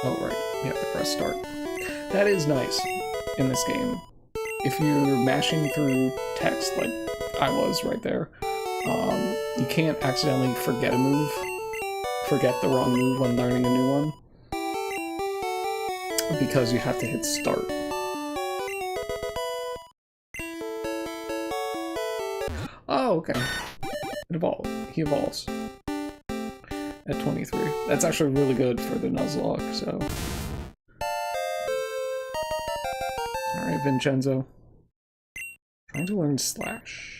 Oh right, we have to press start. That is nice in this game. If you're mashing through text like I was right there, you can't accidentally forget a move, forget the wrong move when learning a new one, because you have to hit start. Oh, okay. It evolved. He evolves at 23. That's actually really good for the Nuzlocke, so... Alright, Vincenzo. Trying to learn Slash.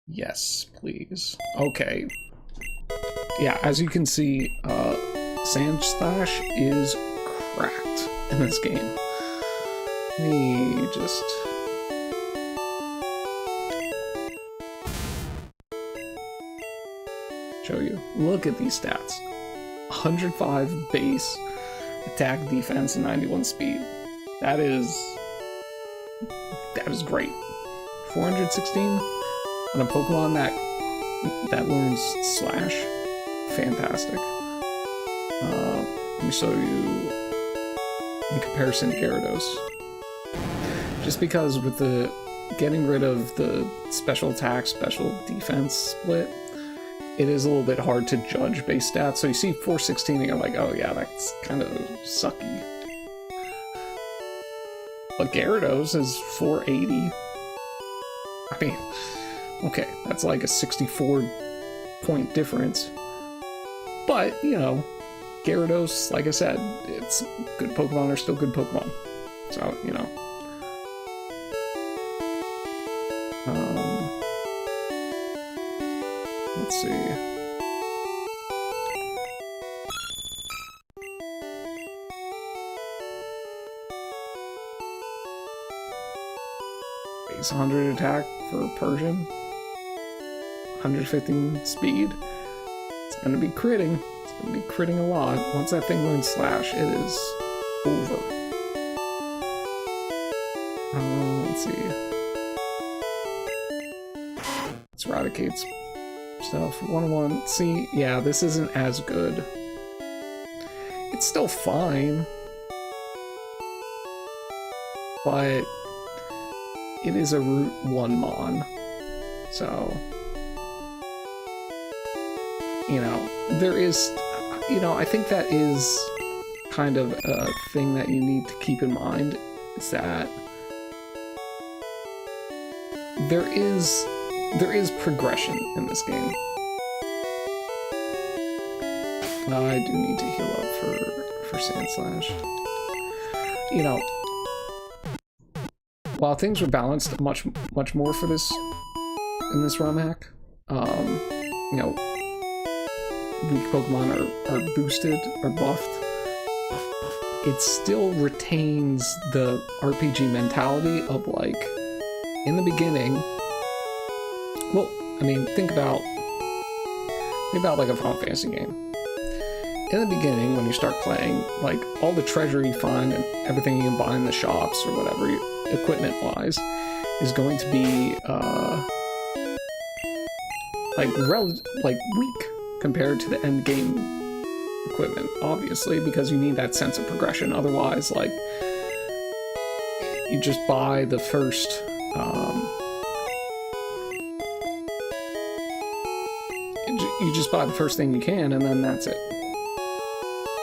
Yes, please. Okay. Yeah, as you can see, Sand Slash is cracked in this game. Let me just... show you. Look at these stats. 105 base, attack, defense, and 91 speed. That is great. 416 on a Pokemon that learns Slash. Fantastic. Let me show you in comparison to Gyarados. Just because with the getting rid of the special attack, special defense split, it is a little bit hard to judge base stats. So you see 416 and you're like, oh yeah, that's kind of sucky. But Gyarados is 480. I mean, okay, that's like a 64-point difference. But, you know, Gyarados, like I said, it's good Pokemon are still good Pokemon. So, you know. Let's see. Base 100 attack for Persian. 115 speed. It's gonna be critting. It's gonna be critting a lot. Once that thing learns Slash, it is over. Let's see. Let's eradicate stuff. 101. See, yeah, this isn't as good. It's still fine. But it is a Route 1 Mon. So, you know, there is, you know, I think that is kind of a thing that you need to keep in mind, is that there is progression in this game. I do need to heal up for Sand Slash. You know, while things were balanced much more for this in this romhack, you know, weak Pokemon are boosted or buffed. It still retains the RPG mentality of, like, in the beginning. Well, I mean, think about like a Final Fantasy game. In the beginning, when you start playing, like, all the treasure you find and everything you can buy in the shops or whatever, equipment-wise, is going to be like weak compared to the end game equipment, obviously, because you need that sense of progression. Otherwise, like, you just buy the first you just buy the first thing you can, and then that's it.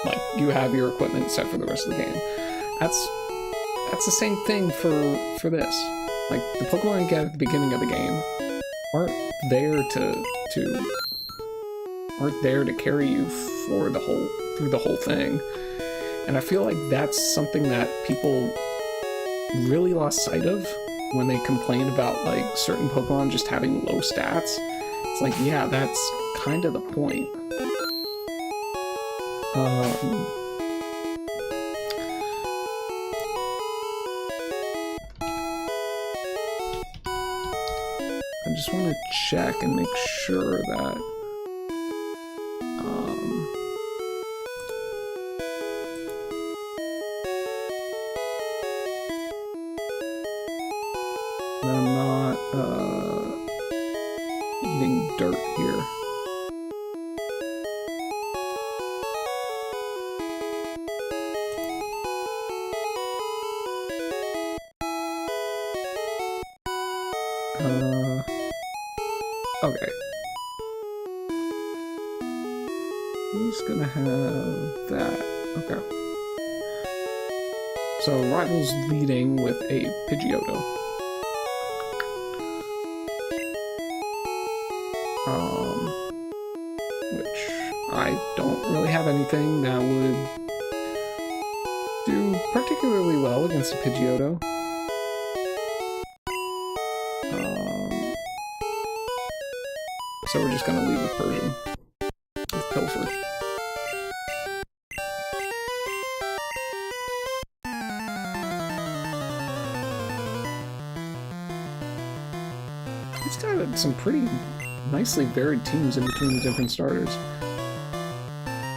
Like, you have your equipment set for the rest of the game. That's the same thing for this. Like, the Pokemon you get at the beginning of the game aren't there to carry you through the whole thing. And I feel like that's something that people really lost sight of when they complain about, like, certain Pokemon just having low stats. It's like, yeah, that's kind of the point. I just want to check and make sure that that I'm not eating dirt here. Okay. He's gonna have that. Okay. So, Rival's leading with a Pidgeotto. Which I don't really have anything that would do particularly well against a Pidgeotto. So we're just gonna leave with Persian. With Pilfer. He's got some pretty nicely varied teams in between the different starters.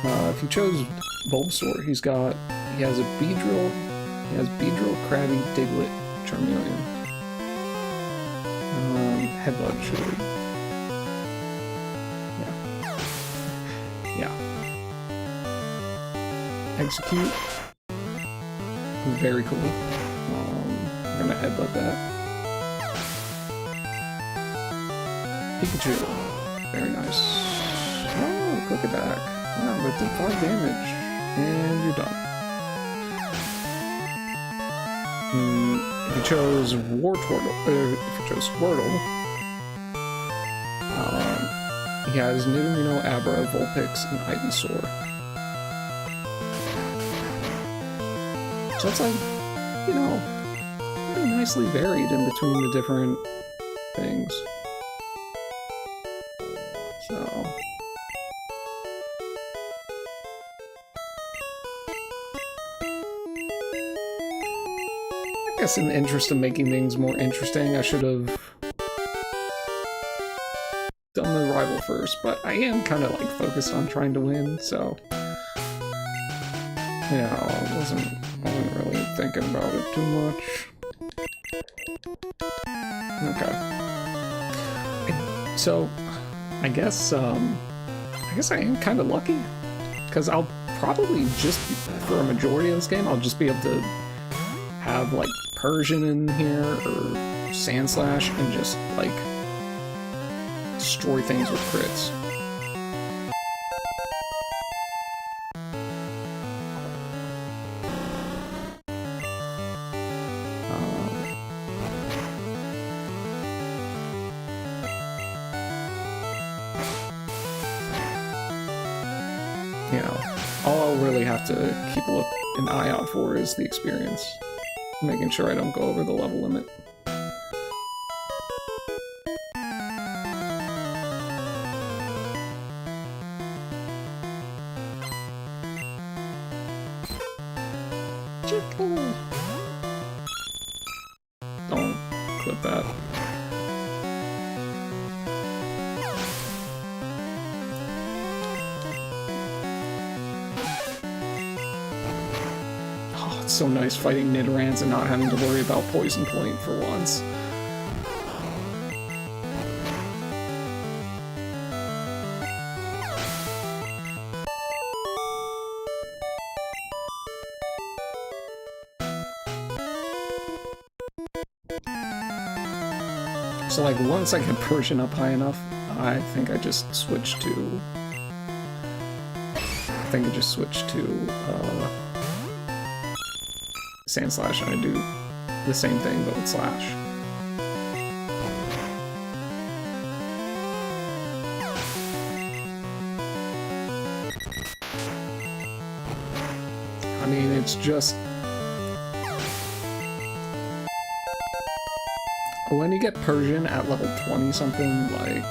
If he chose Bulbasaur, he has a Beedrill, Krabby, Diglett, Charmeleon. Headbutt should be. Yeah. Execute. Very cool. I'm gonna headbutt that. Pikachu. Very nice. Oh, click it back. Wow, that did 5 damage. And you're done. If you chose Squirtle, he has Nidorino, Abra, Vulpix, and Ivysaur. So it's like, you know, pretty nicely varied in between the different things. So... I guess in the interest of making things more interesting, I should have done the rival first, but I am kind of like focused on trying to win, so yeah, I wasn't really thinking about it too much. Okay. So I guess I am kind of lucky, because I'll probably just, for a majority of this game, I'll just be able to have like Persian in here or Sandslash and just like destroy things with crits. You know, all I'll really have to keep an eye out for is the experience. Making sure I don't go over the level limit. Don't clip that. It's so nice fighting Nidorans and not having to worry about Poison Point for once. So like once I get Persian up high enough, I think I just switch to... Sand Slash, and I do the same thing but with Slash. I mean, it's just... when you get Persian at level 20 something, like...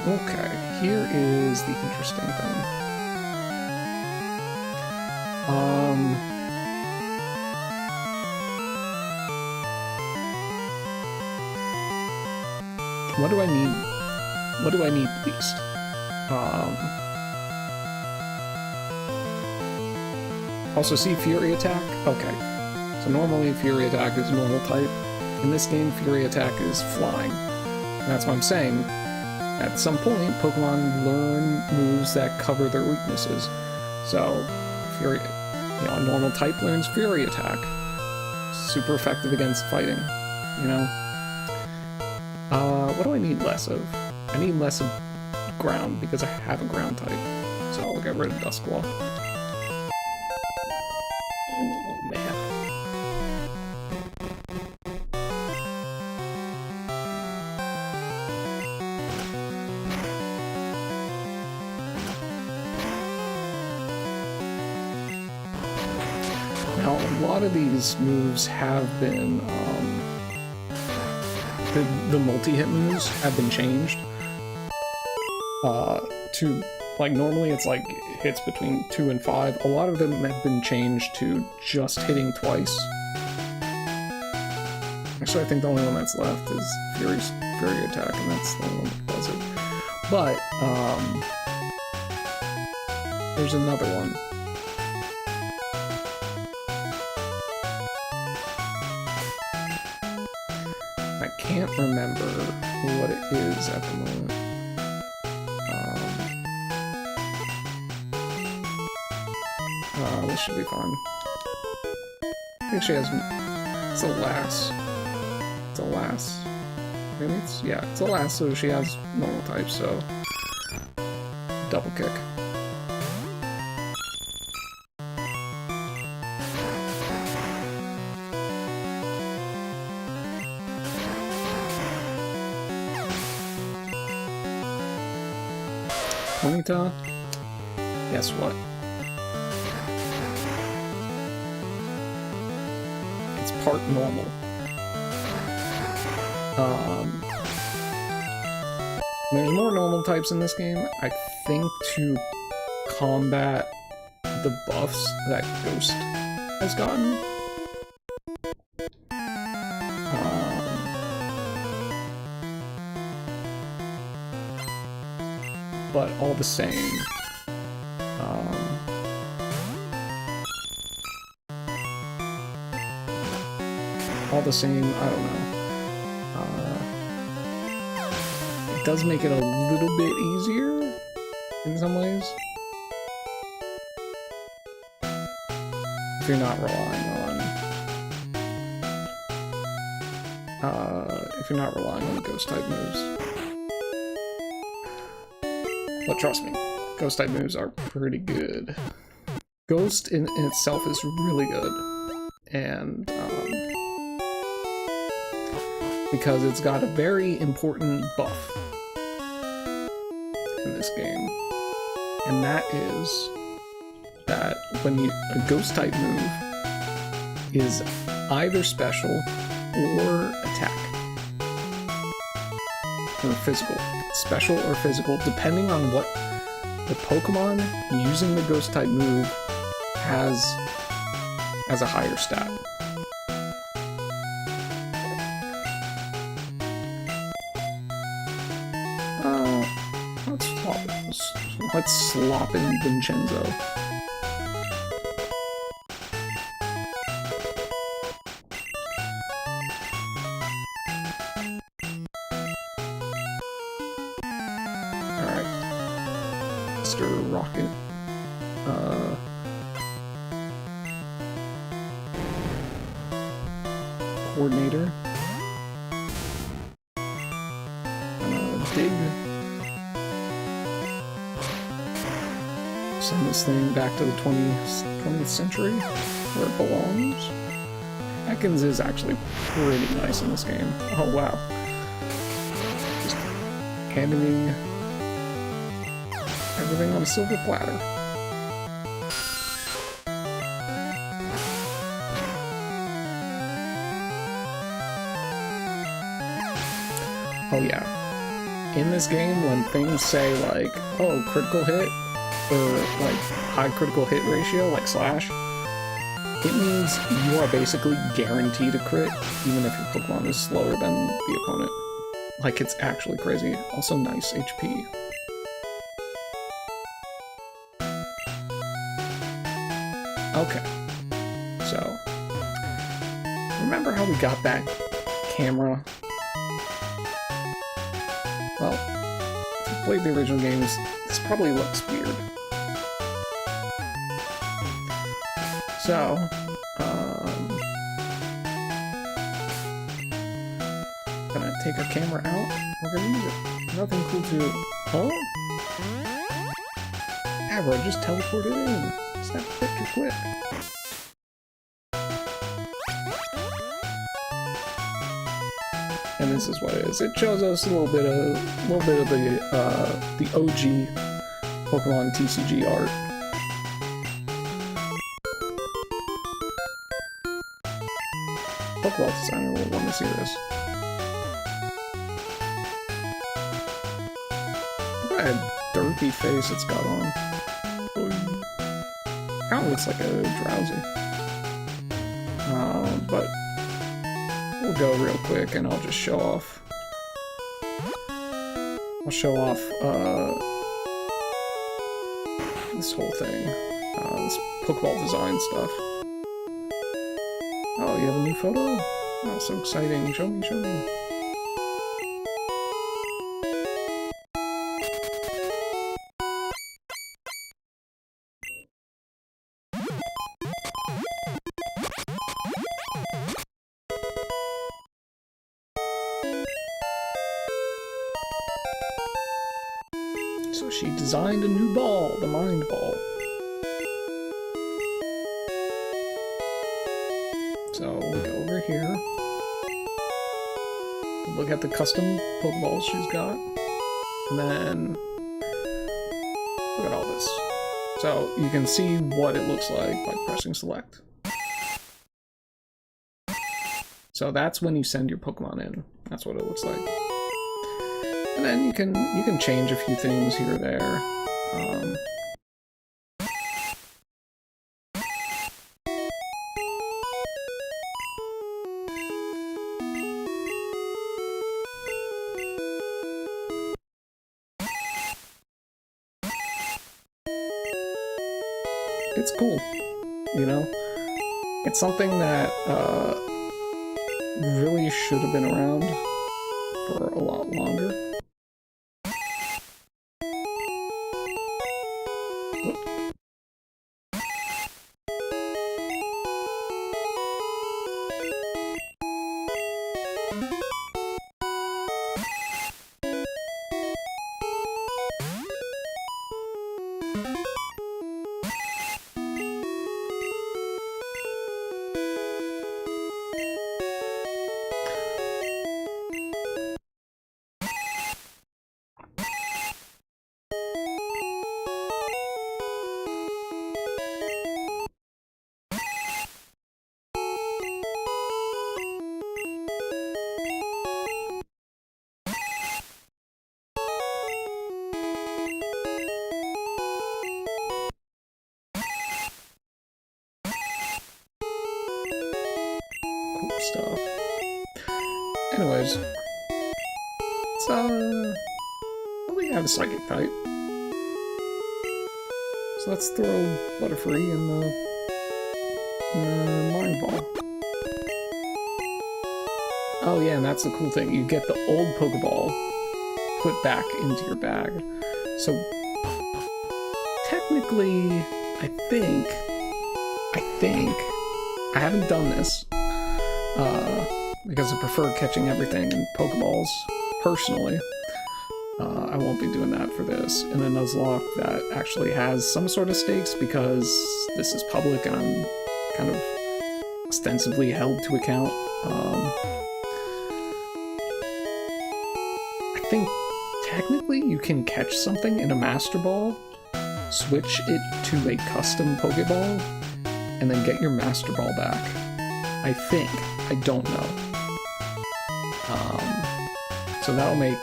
Okay, here is the interesting thing. What do I need? What do I need least? Also, see Fury Attack? Okay. So normally Fury Attack is normal type. In this game, Fury Attack is flying. And that's what I'm saying. At some point, Pokemon learn moves that cover their weaknesses. So, Fury... You know, a normal type learns Fury Attack. Super effective against fighting, you know? What do I need less of? I need less of ground, because I have a ground type. So I'll get rid of Dusclaw. Oh, man. Now, a lot of these moves have been, the multi-hit moves have been changed to, like, normally it's like hits between 2 and 5. A lot of them have been changed to just hitting twice. Actually, I think the only one that's left is Fury Attack, and that's the only one that does it. But, there's another one. I can't remember what it is at the moment. This should be fine. I think she has... It's a Lass. It's a Lass. Maybe it's... Yeah, it's a Lass, so she has normal types, so... Double kick. Ponyta? Guess what? It's part normal. There's more normal types in this game, I think, to combat the buffs that Ghost has gotten. But all the same, I don't know. It does make it a little bit easier in some ways. If you're not relying on the ghost type moves. But trust me, ghost type moves are pretty good. Ghost in itself is really good. And, because it's got a very important buff in this game. And that is that when a ghost type move is either special or attack. Or physical. Special or physical, depending on what the Pokemon using the ghost type move has as a higher stat. Let's slop in Vincenzo. Alright. Mr. Rocket. coordinator. Dig. Send this thing back to the 20th century, where it belongs. Ekans is actually pretty nice in this game. Oh wow. Just handing me everything on a silver platter. Oh yeah. In this game, when things say like, oh, critical hit, or like high critical hit ratio, like slash, it means you are basically guaranteed a crit, even if your Pokemon is slower than the opponent. Like, it's actually crazy. Also nice HP. Okay. So, remember how we got that camera? Well, if you played the original games, this probably looks weird. So, gonna take our camera out, we're gonna use it. Nothing cool to... Oh? Abra just teleported in. Snap the picture quick. And this is what it is. It shows us a little bit of the OG Pokemon TCG art. Pokeball designer will want to see this. Look at that derpy face it's got on. Kind of looks like a drowsy. But we'll go real quick and I'll just show off. I'll show off this whole thing. This Pokeball design stuff. Oh, you have a new photo? Oh, so exciting. Show me, show me. So she designed a new ball, the Mind Ball. So we'll go over here. Look at the custom Pokeballs she's got. And then look at all this. So you can see what it looks like by pressing select. So that's when you send your Pokemon in. That's what it looks like. And then you can change a few things here or there. It's cool, you know? It's something that really should have been around for a lot longer. Stuff. Anyways, we have a psychic type. So let's throw Butterfree in the Mind Ball. Oh yeah, and that's the cool thing. You get the old Pokeball put back into your bag. So technically, I think I haven't done this. because I prefer catching everything in Pokeballs, personally. I won't be doing that for this in a Nuzlocke that actually has some sort of stakes, because this is public and I'm kind of extensively held to account. I think technically you can catch something in a Master Ball, switch it to a custom Pokeball, and then get your Master Ball back. I think. I don't know. So that'll make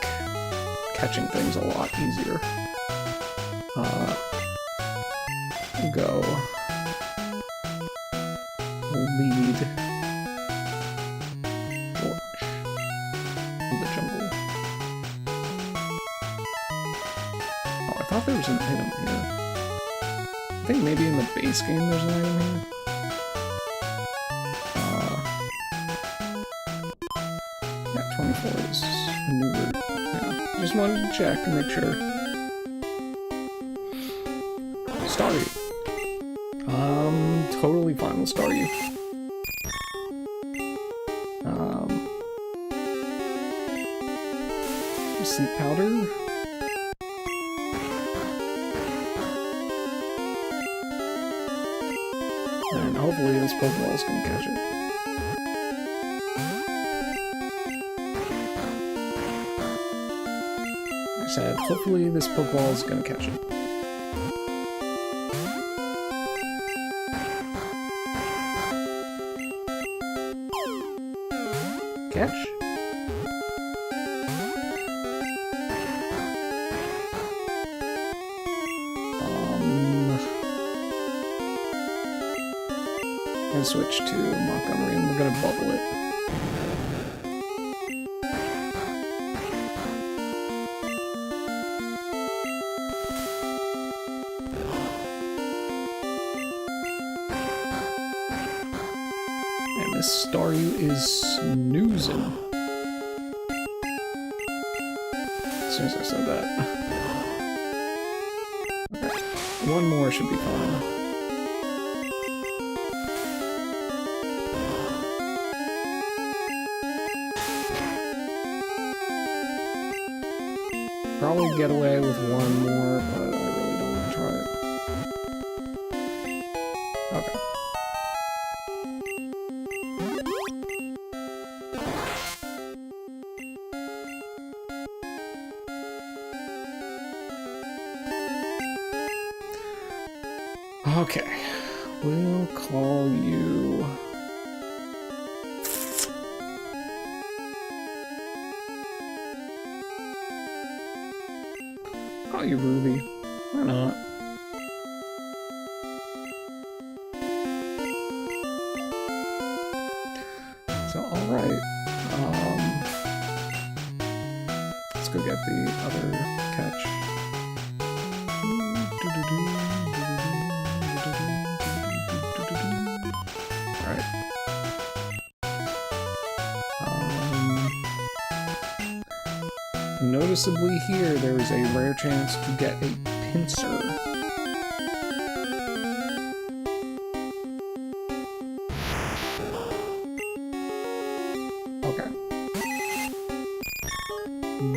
catching things a lot easier. We'll go lead George in the jungle. Oh, I thought there was an item here. I think maybe in the base game there's an item here. Yeah, 24 is a new route. Yeah, just wanted to check and make sure. Starry. Totally fine with Starry. Sleep powder. And hopefully this Pokeball is gonna catch it. I said, hopefully this Pokeball is gonna catch it. Catch? I'm gonna switch to Montgomery and we're gonna bubble it. And this Staryu is snoozing. As soon as I said that. Okay. One more should be fine. Probably get away with one more, but I really don't want to try it. Okay. Okay. We'll call you... Call you Ruby. Why not? So, alright. Let's go get the other catch. Alright. Noticeably here, there is a rare chance to get a pincer. Okay.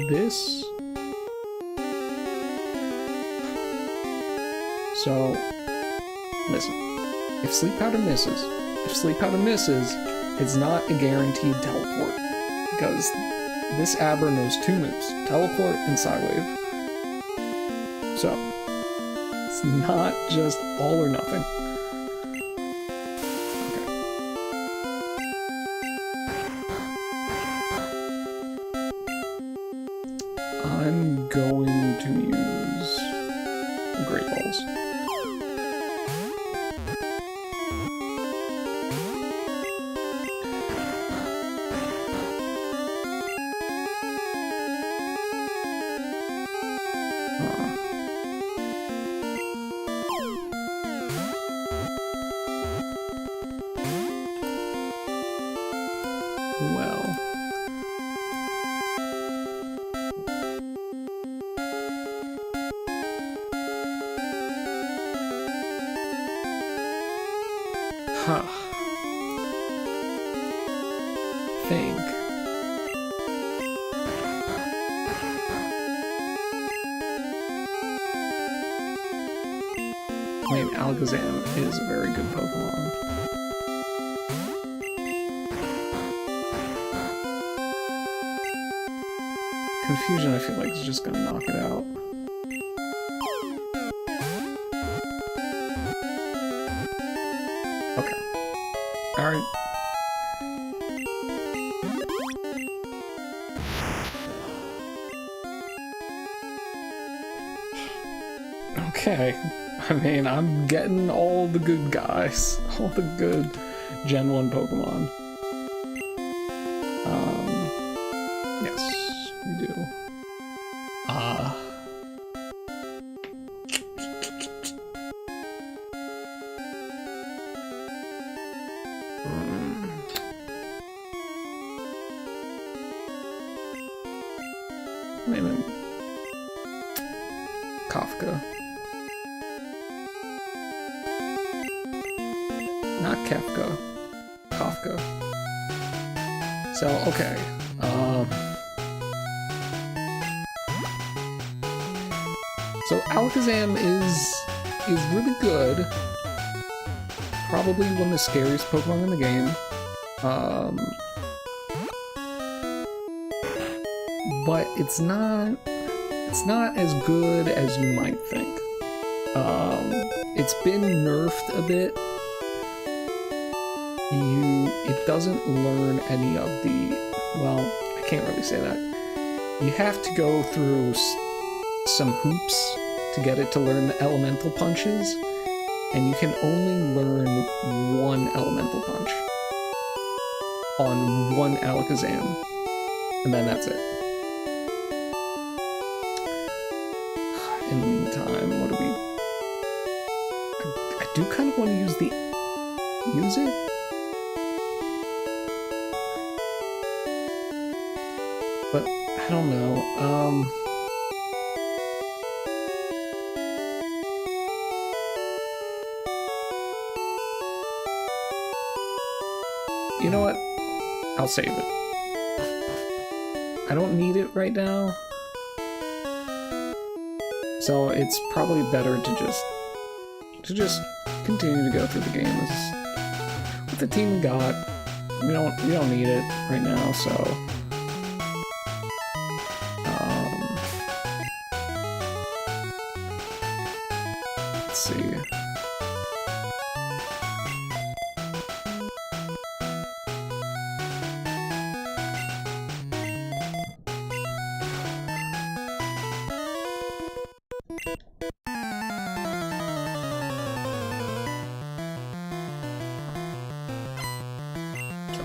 This... So, listen. If Sleep Powder misses, it's not a guaranteed teleport. Because this Abra knows two moves, Teleport and Psywave. So, it's not just all or nothing. Okay. I'm going to use Great Balls. Well. Huh. think. I mean, Alakazam is a very good Pokemon. Confusion, I feel like, is just gonna knock it out. Okay. Alright. Okay. I mean, I'm getting all the good guys. All the good Gen 1 Pokemon. Yes, we do. Maybe Kafka. Not Kafka. Kafka. So, okay. So Alakazam is really good. Probably one of the scariest Pokemon in the game. But it's not as good as you might think. It's been nerfed a bit. It doesn't learn any of the, well, I can't really say that. You have to go through some hoops to get it to learn the elemental punches, and you can only learn one elemental punch on one Alakazam, and then that's it. In the meantime, what do we... I do kind of want to use it? But, I don't know, you know what? I'll save it. I don't need it right now. So it's probably better to just continue to go through the game with the team we got. We don't need it right now, so let's see.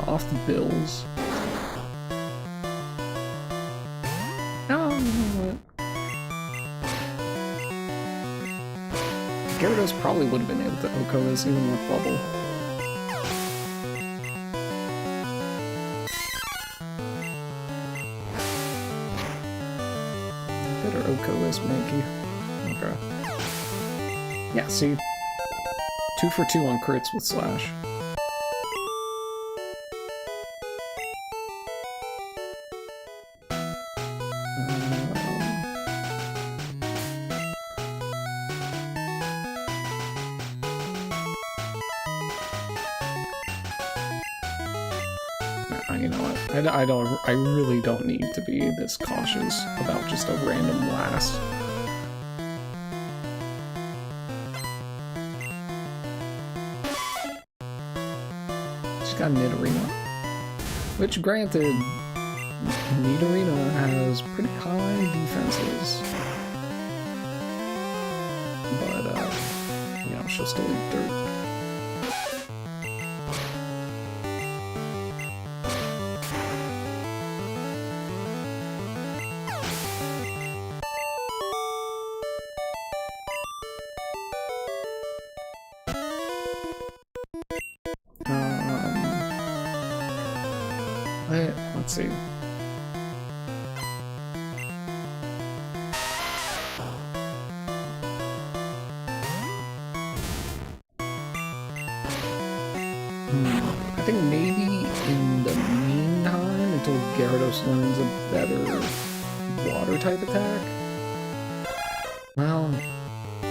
Off the Bills. No, you know what? Gyarados probably would have been able to OHKO this even with Bubble. Better OHKO this, Mankey. Okay. Yeah, see? 2 for 2 on crits with Slash. You know what? I really don't need to be this cautious about just a random blast. She's got Nidorino. Which, granted, Nidorino has pretty high defenses. But, you know, she'll still eat dirt. Let's see. I think maybe in the meantime until Gyarados learns a better water-type attack. Well,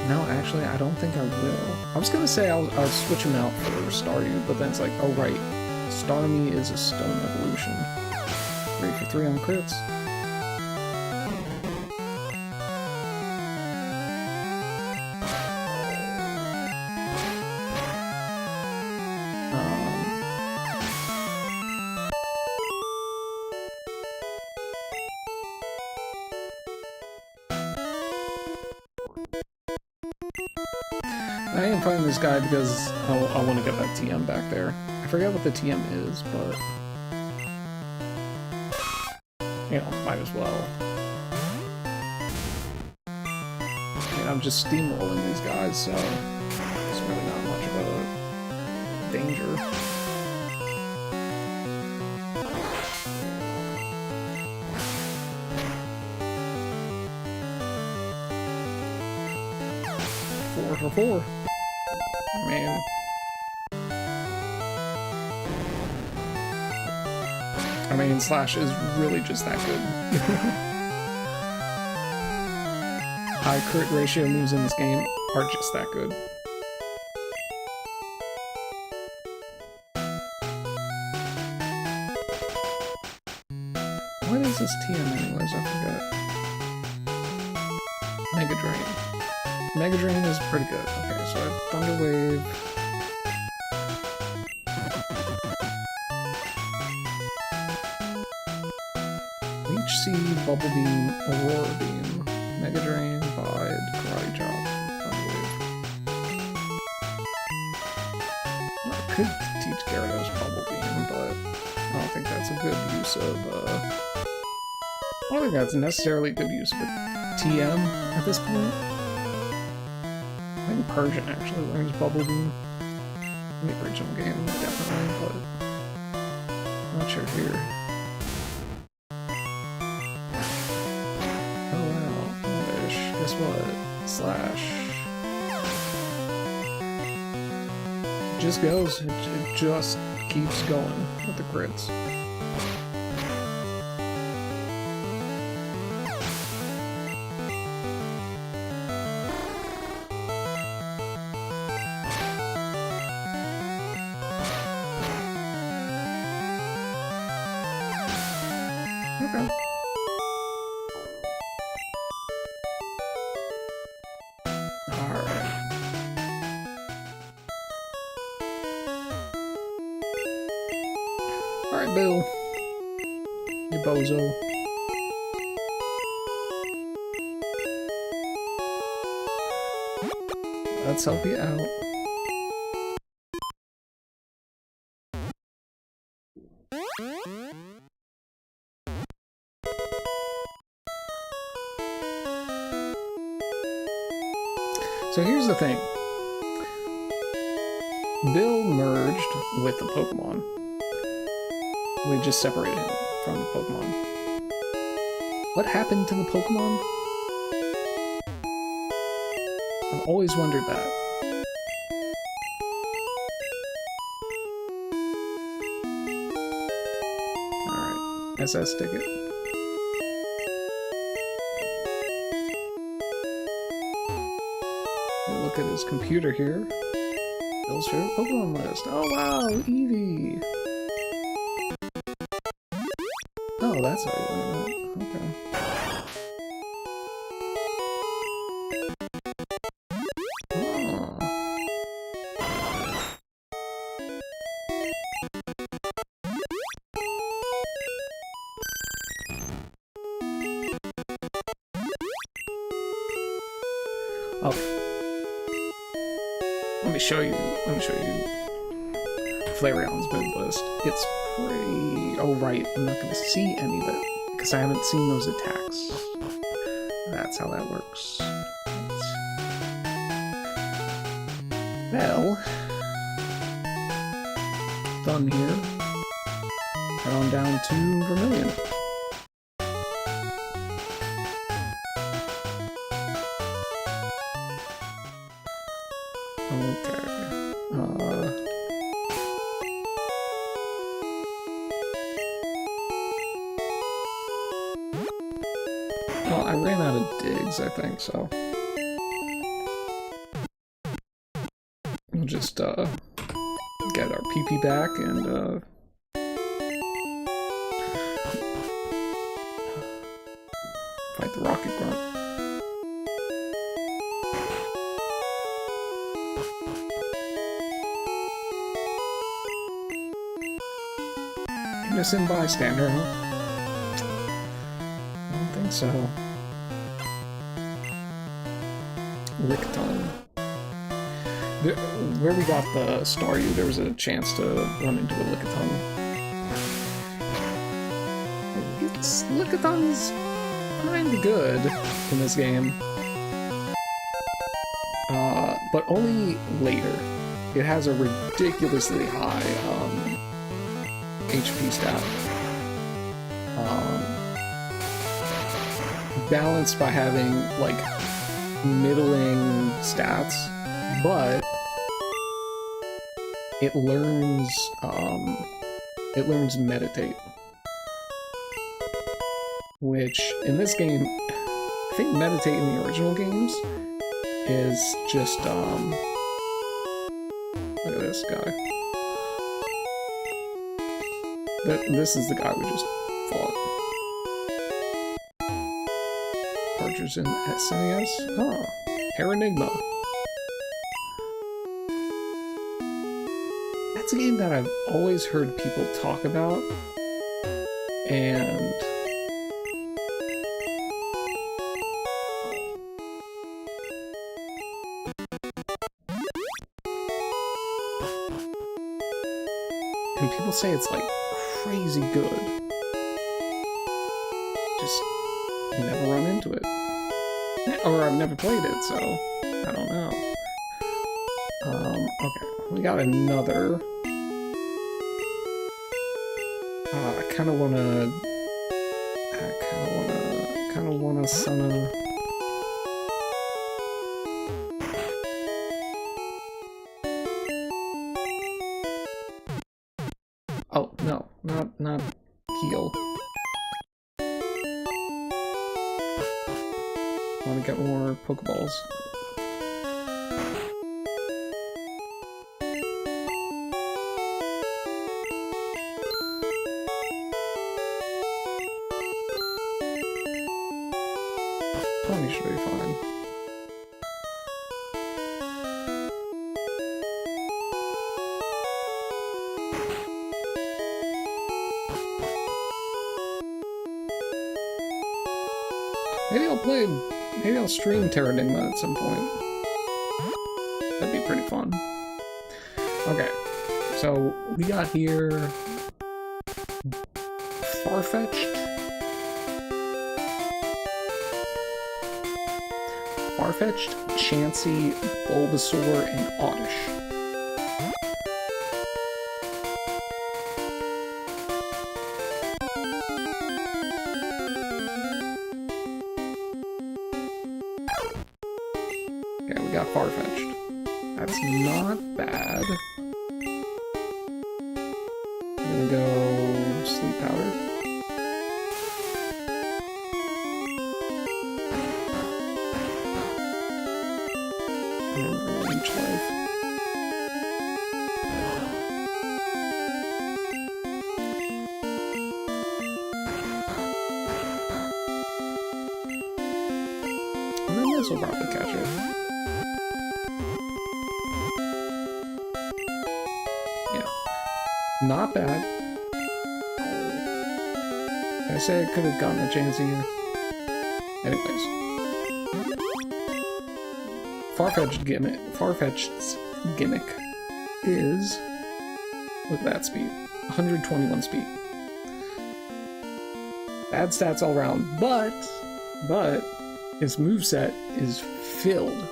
no, actually, I don't think I will. I was gonna say I'll switch him out for Staryu, but then it's like, oh right, Starmie is a stone evolution. 3 for 3 on crits. I am fighting this guy because I want to get that TM back there. I forget what the TM is, but you know, might as well. And I'm just steamrolling these guys, so it's really not much of a danger. Four for 4. Man. I mean, Slash is really just that good. High crit ratio moves in this game are just that good. What is this TM anyways? I forgot. Mega Drain. Mega Drain is pretty good. Okay, so I have Thunder Wave. Leech Seed, Bubble Beam, Aurora Beam, Mega Drain, Bide, Karate Chop, Thunder Wave. Well, I could teach Gyarados Bubble Beam, but I don't think that's a good use of, I don't think that's necessarily a good use of a TM at this point. I think Persian actually learns Bubble Beam. In the original game, definitely, but I'm not sure here. Oh wow, Fish. Guess what? Slash. It just goes. It just keeps going with the crits. Okay. Alright. Alright, Bill. You bozo. Let's help you out. So here's the thing. Bill merged with the Pokemon. We just separated him from the Pokemon. What happened to the Pokemon? I've always wondered that. Alright, SS ticket. Look at his computer here. Bill's favorite Pokemon list. Oh wow, Eevee! Oh, that's how you learn that. Okay. Oh. Let me show you Flareon's move list. It's pretty... Oh right, I'm not gonna see any of it, because I haven't seen those attacks. That's how that works. Well... Done here. Head on down to Vermilion. Okay. I ran out of digs, I think, so. We'll just, get our PP back and, fight the rocket grunt. Innocent bystander, huh? I don't think so. Lickitung. Where we got the Staryu, there was a chance to run into a Lickitung. Lickitung's kinda good in this game. But only later. It has a ridiculously high, HP stat. Balanced by having, like, middling stats, but it learns Meditate. Which, in this game, I think Meditate in the original games is just, look at this guy. This is the guy we just fought. Archers in SNES? Oh, Paradigma. That's a game that I've always heard people talk about, and people say it's like crazy good. Just never run into it. Or I've never played it, so I don't know. Okay, we got another. I kind of wanna Sana. Oh, no, not heal. I want to get more Pokeballs. Pony should be fine. Maybe I'll stream Terranigma at some point. That'd be pretty fun. Okay, so we got here Farfetch'd, Chansey, Bulbasaur, and Oddish. Got Farfetch'd. That's not bad. I'm gonna go Sleep Powder. And Leech Life. And then this will probably catch it. Not bad. I say I could have gotten a chance here. Anyways. Farfetch'd's gimmick is, look at that speed, 121 speed. Bad stats all around, but his moveset is filled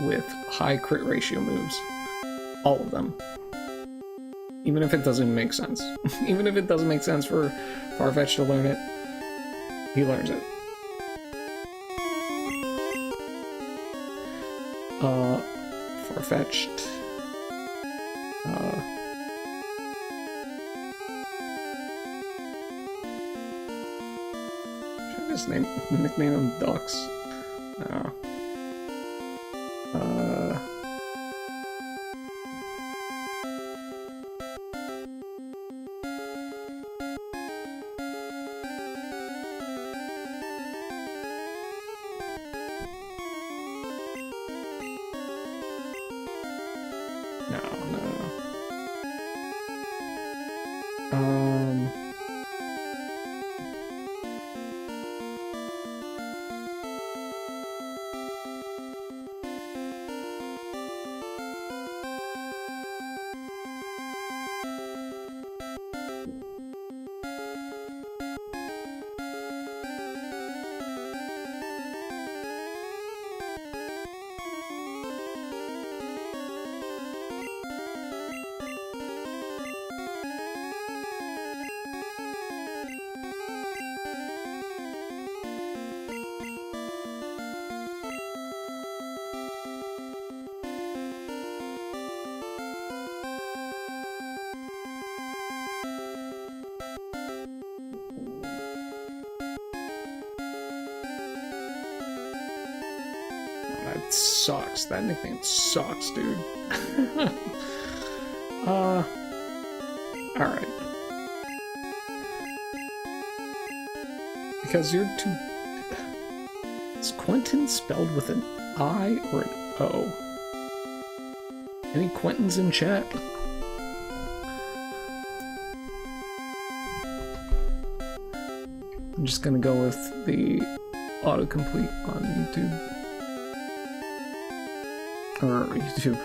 with high crit ratio moves. All of them. Even if it doesn't make sense. Even if it doesn't make sense for Farfetch'd to learn it, he learns it. Farfetch'd. Should I Just nickname them ducks. No. That sucks. That nickname sucks, dude. Alright. Because you're too... Is Quentin spelled with an I or an O? Any Quentins in chat? I'm just gonna go with the autocomplete on YouTube. Or YouTube.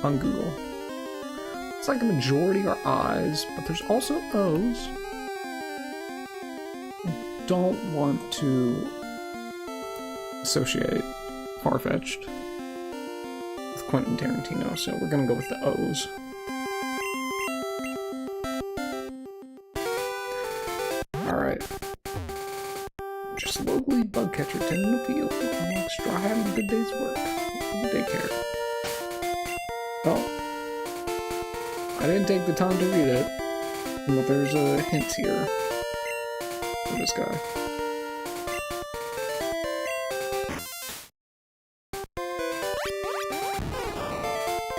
On Google. It's like a majority are I's, but there's also O's. I don't want to associate Farfetch'd with Quentin Tarantino, so we're gonna go with the O's. Alright. Just locally bug catcher tending to feel like straw having a good day's work. Good daycare. Oh. I didn't take the time to read it, but there's a hint here for this guy.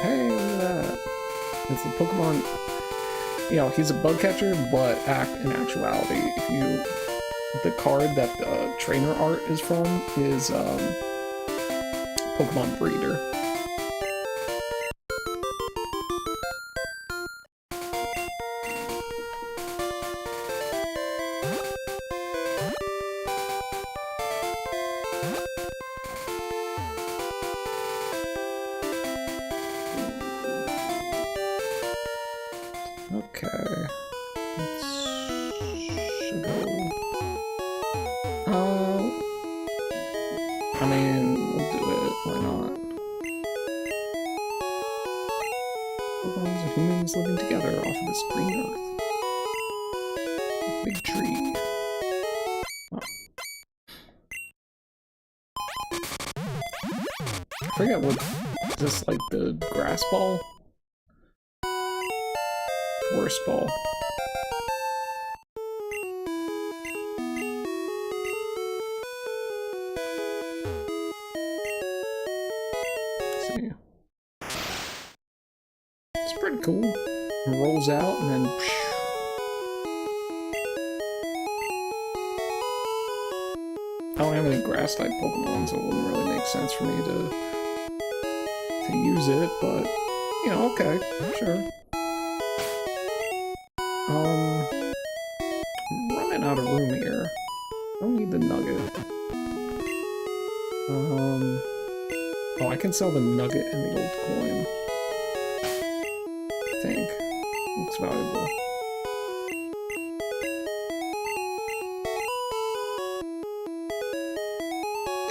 Hey, look at that. It's the Pokemon... You know, he's a bug catcher, but in actuality, if you... The card that the trainer art is from is, Pokemon Breeder. Okay. Let's go. I mean, we'll do it. Why not? Pokemons and humans living together off of this green earth. Big tree. Oh. I forget what... Is this like the grass ball? Forest ball. It's pretty cool. It rolls out and then... I don't have any grass-type Pokemon, so it wouldn't really make sense for me to use it, but, you know, okay, sure. I'm running out of room here. Don't need the nugget. Oh, I can sell the nugget and the old coin. I think. Looks valuable. I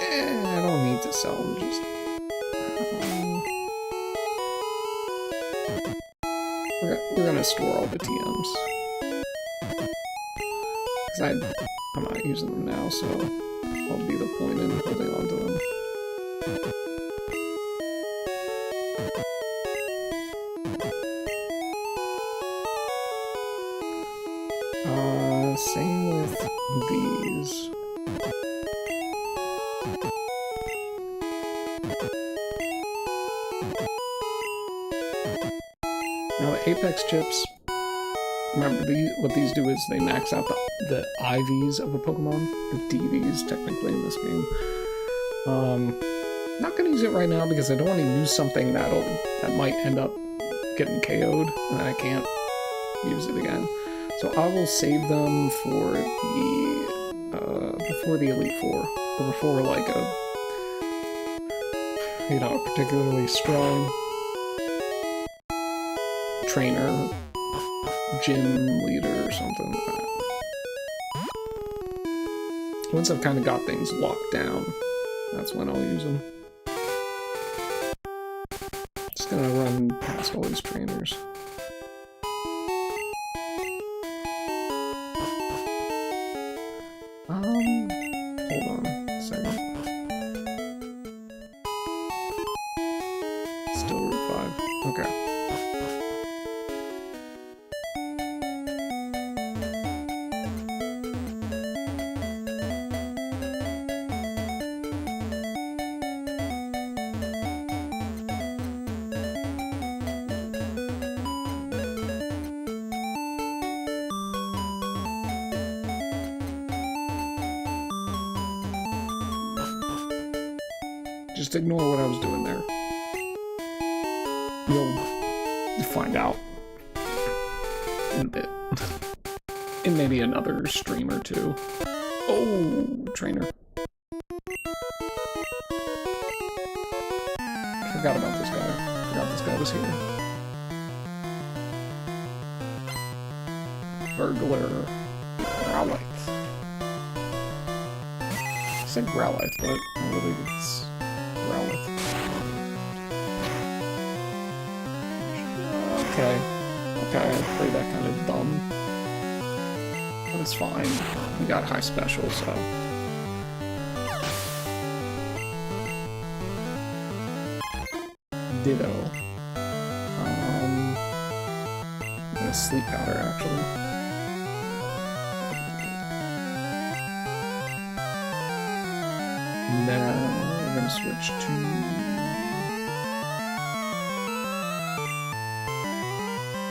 don't need to sell them, just... we're gonna store all the TMs. Because I'm not using them now, so what'll be the point in holding on to them? Now the Apex chips, remember what these do is they max out the IVs of a Pokemon, the DVs technically in this game. Not gonna use it right now because I don't want to use something that might end up getting KO'd and then I can't use it again. So I will save them for the before the Elite Four, or before like a particularly strong trainer, gym leader, or something like that. Once I've kind of got things locked down, that's when I'll use them. Just gonna run past all these trainers. Hold on a second. Still Route 5. Okay. Just ignore what I was doing there. You'll find out in a bit. In maybe another stream or two. Oh, trainer. Forgot about this guy. Forgot this guy was here. Burglar. Growlithe. I said Growlithe, but I really it's Growlithe. Okay. Okay, I played that kind of dumb. But it's fine. We got high special, so. Ditto. I'm gonna sleep powder actually. Now we're gonna switch to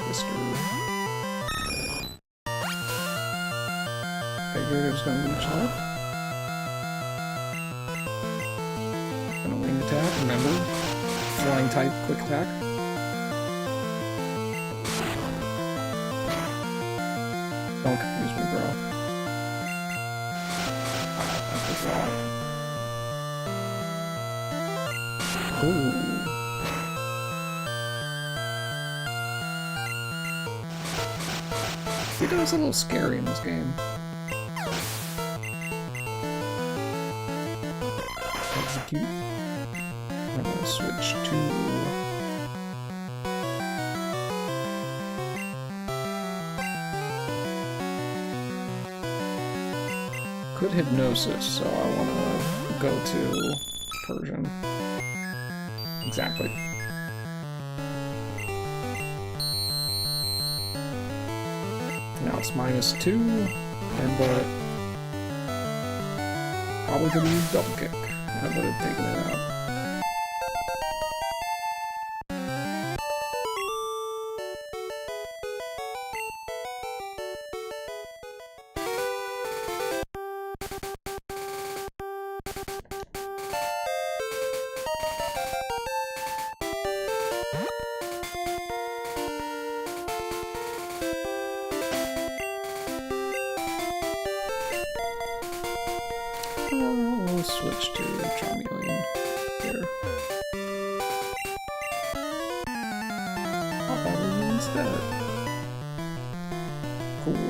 Mr. Figured it was gonna reach that. Gonna wing attack, remember? Flying type, quick attack. Don't confuse me, bro. That's a lot. Ooh. Ditto's a little scary in this game. Execute. I'm gonna switch to could hypnosis, so I wanna go to Persian. Exactly. Now it's -2, and but probably could use double kick. I would have taken it out. I'll switch to Charmeleon here. I'll have it instead. Cool.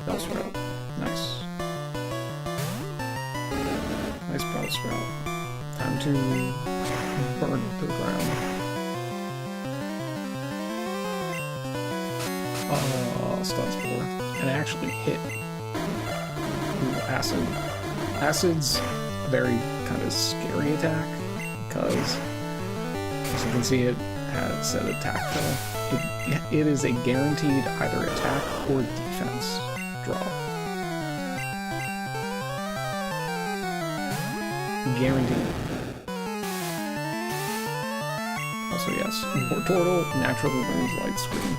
Bellsprout. Nice. Nice Bellsprout. Time to burn it to the ground. Stun Spore. And it actually hit. Acid. Acid's a very kind of scary attack because, as you can see, it has said attack fill. It is a guaranteed either attack or defense draw. Guaranteed. I'll So yes, Wartortle naturally learns Light Screen.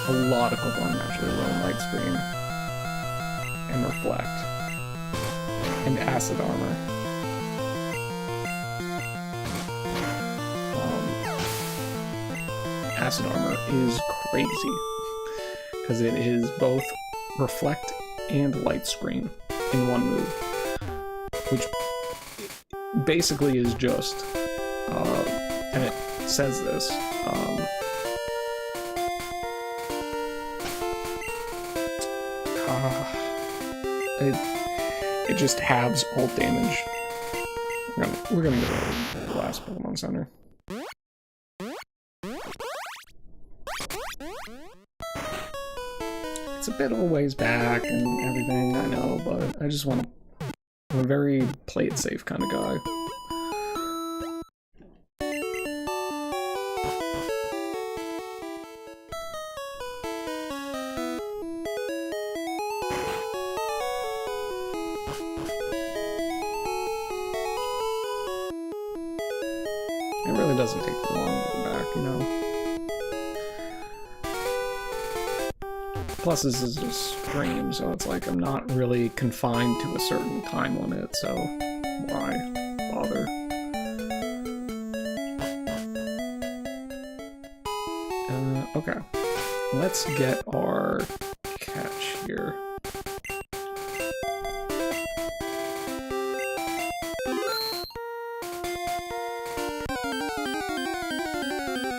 A lot of Pokemon naturally learn Light Screen. And Reflect. And Acid Armor. Acid Armor is crazy. Because it is both Reflect and Light Screen in one move. Which basically is just, and it says this, it just halves all damage. We're gonna go to the last Pokemon Center. It's a bit of a ways back and everything, I know, but I just want to. I'm a very play it safe kind of guy. It really doesn't take too long to go back, you know. Plus, this is a stream, so it's like I'm not really confined to a certain time limit, so why bother? Okay. Let's get our catch here.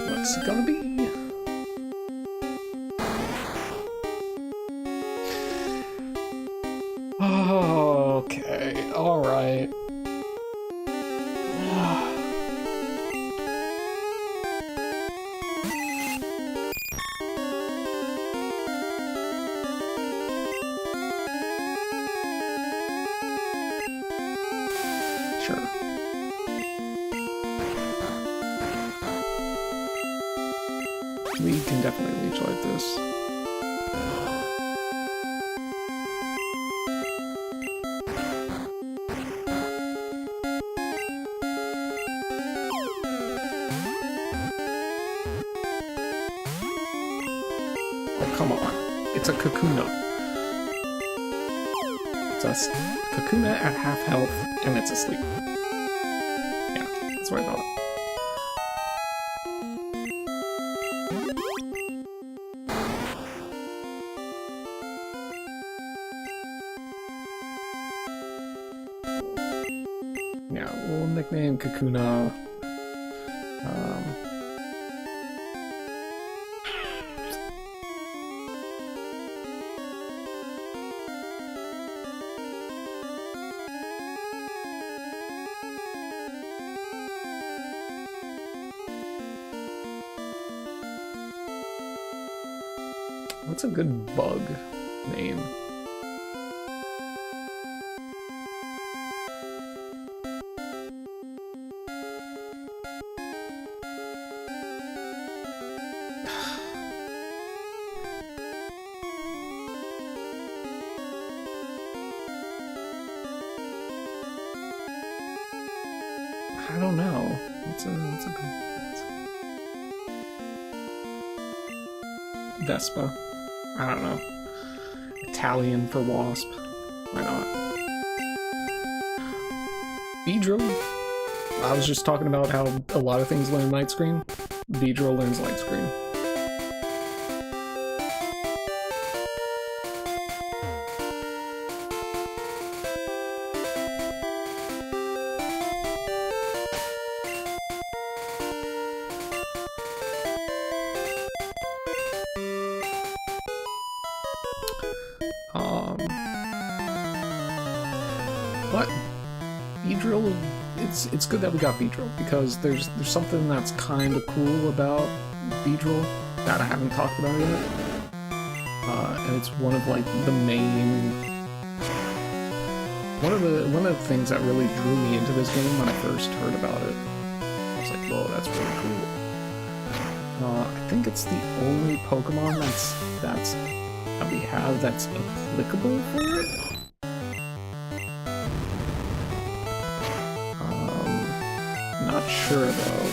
What's it gonna be? Okay, alright. Sure. We can definitely leech like this. Come on. It's a Kakuna. It's a Kakuna at half health, and it's asleep. Yeah, that's what I thought. Yeah, we'll nickname Kakuna. What's a good bug name? I don't know. What's a good... Vespa. I don't know. Italian for wasp. Why not? Beedrill. I was just talking about how a lot of things learn Light Screen. Beedrill learns Light Screen. But Beedrill, it's good that we got Beedrill, because there's something that's kind of cool about Beedrill that I haven't talked about yet, and it's one of like the main, one of the things that really drew me into this game when I first heard about it. I was like, whoa, that's really cool. I think it's the only Pokemon that we have that's applicable for it. Not sure though.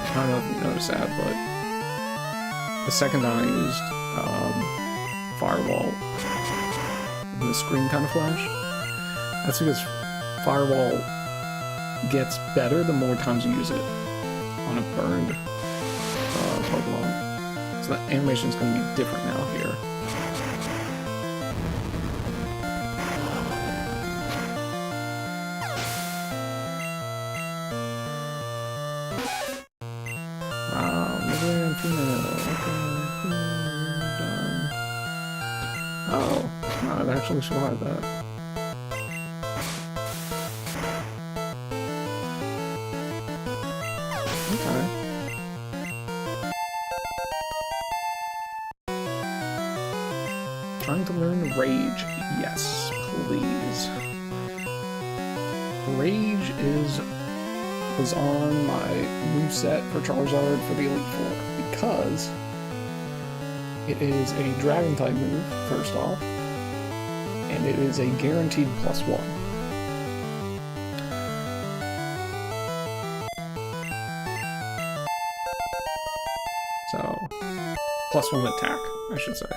I don't know if you noticed that, but the second time I used Firewall, the screen kind of flashed. That's because Firewall gets better the more times you use it on a burned Pokemon. So that animation is going to be different now here. Wow, Midland female. Okay, done. Oh, no, it actually survived that. Okay. Trying to learn Rage. Yes, please. Rage was on my moveset for Charizard for the Elite Four because it is a Dragon type move, first off, and it is a guaranteed +1. So, +1 attack, I should say.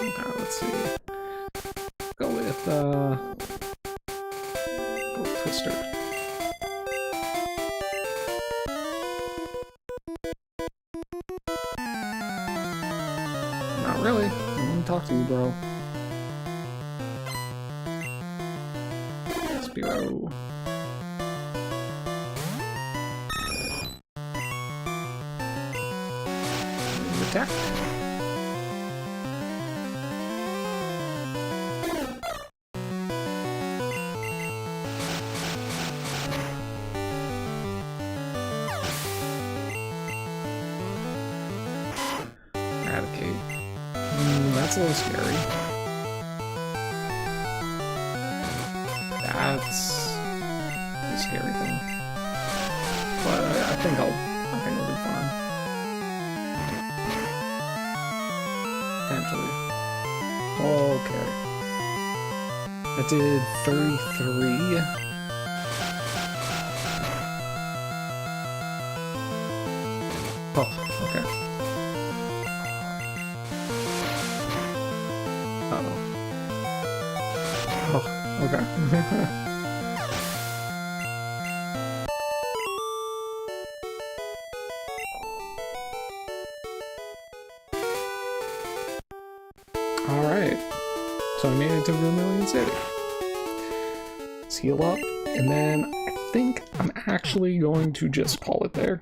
Okay, let's see. Go with Twister. Not really. I want to talk to you, bro. Spiro. Attack. Eradicate. That's a little scary. That's the scary thing. But I think I'll be fine. Potentially. Okay. That did 33. Oh, okay. Uh-oh. Oh, okay. Alright. So I made it to Vermilion City. Let's heal up, and then I think I'm actually going to just call it there.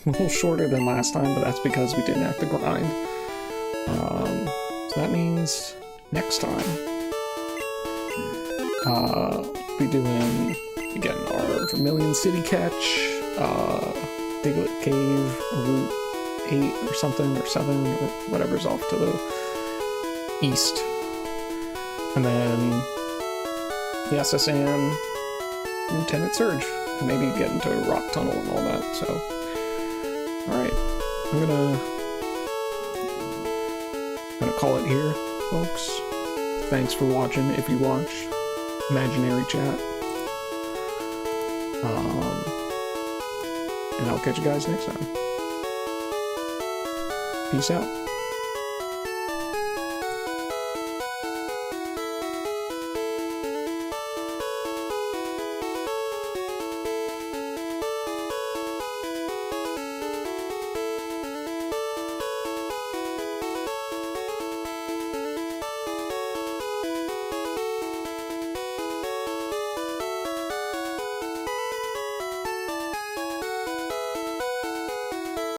A little shorter than last time, but that's because we didn't have to grind. So that means next time, be doing, again, our Vermilion City catch, Diglett Cave, Route 8 or something, or 7, or whatever's off to the east. And then the SSN, Lieutenant Surge. Maybe get into a rock tunnel and all that, so. Alright, I'm gonna call it here, folks. Thanks for watching, if you watch. Imaginary chat. And I'll catch you guys next time. Peace out.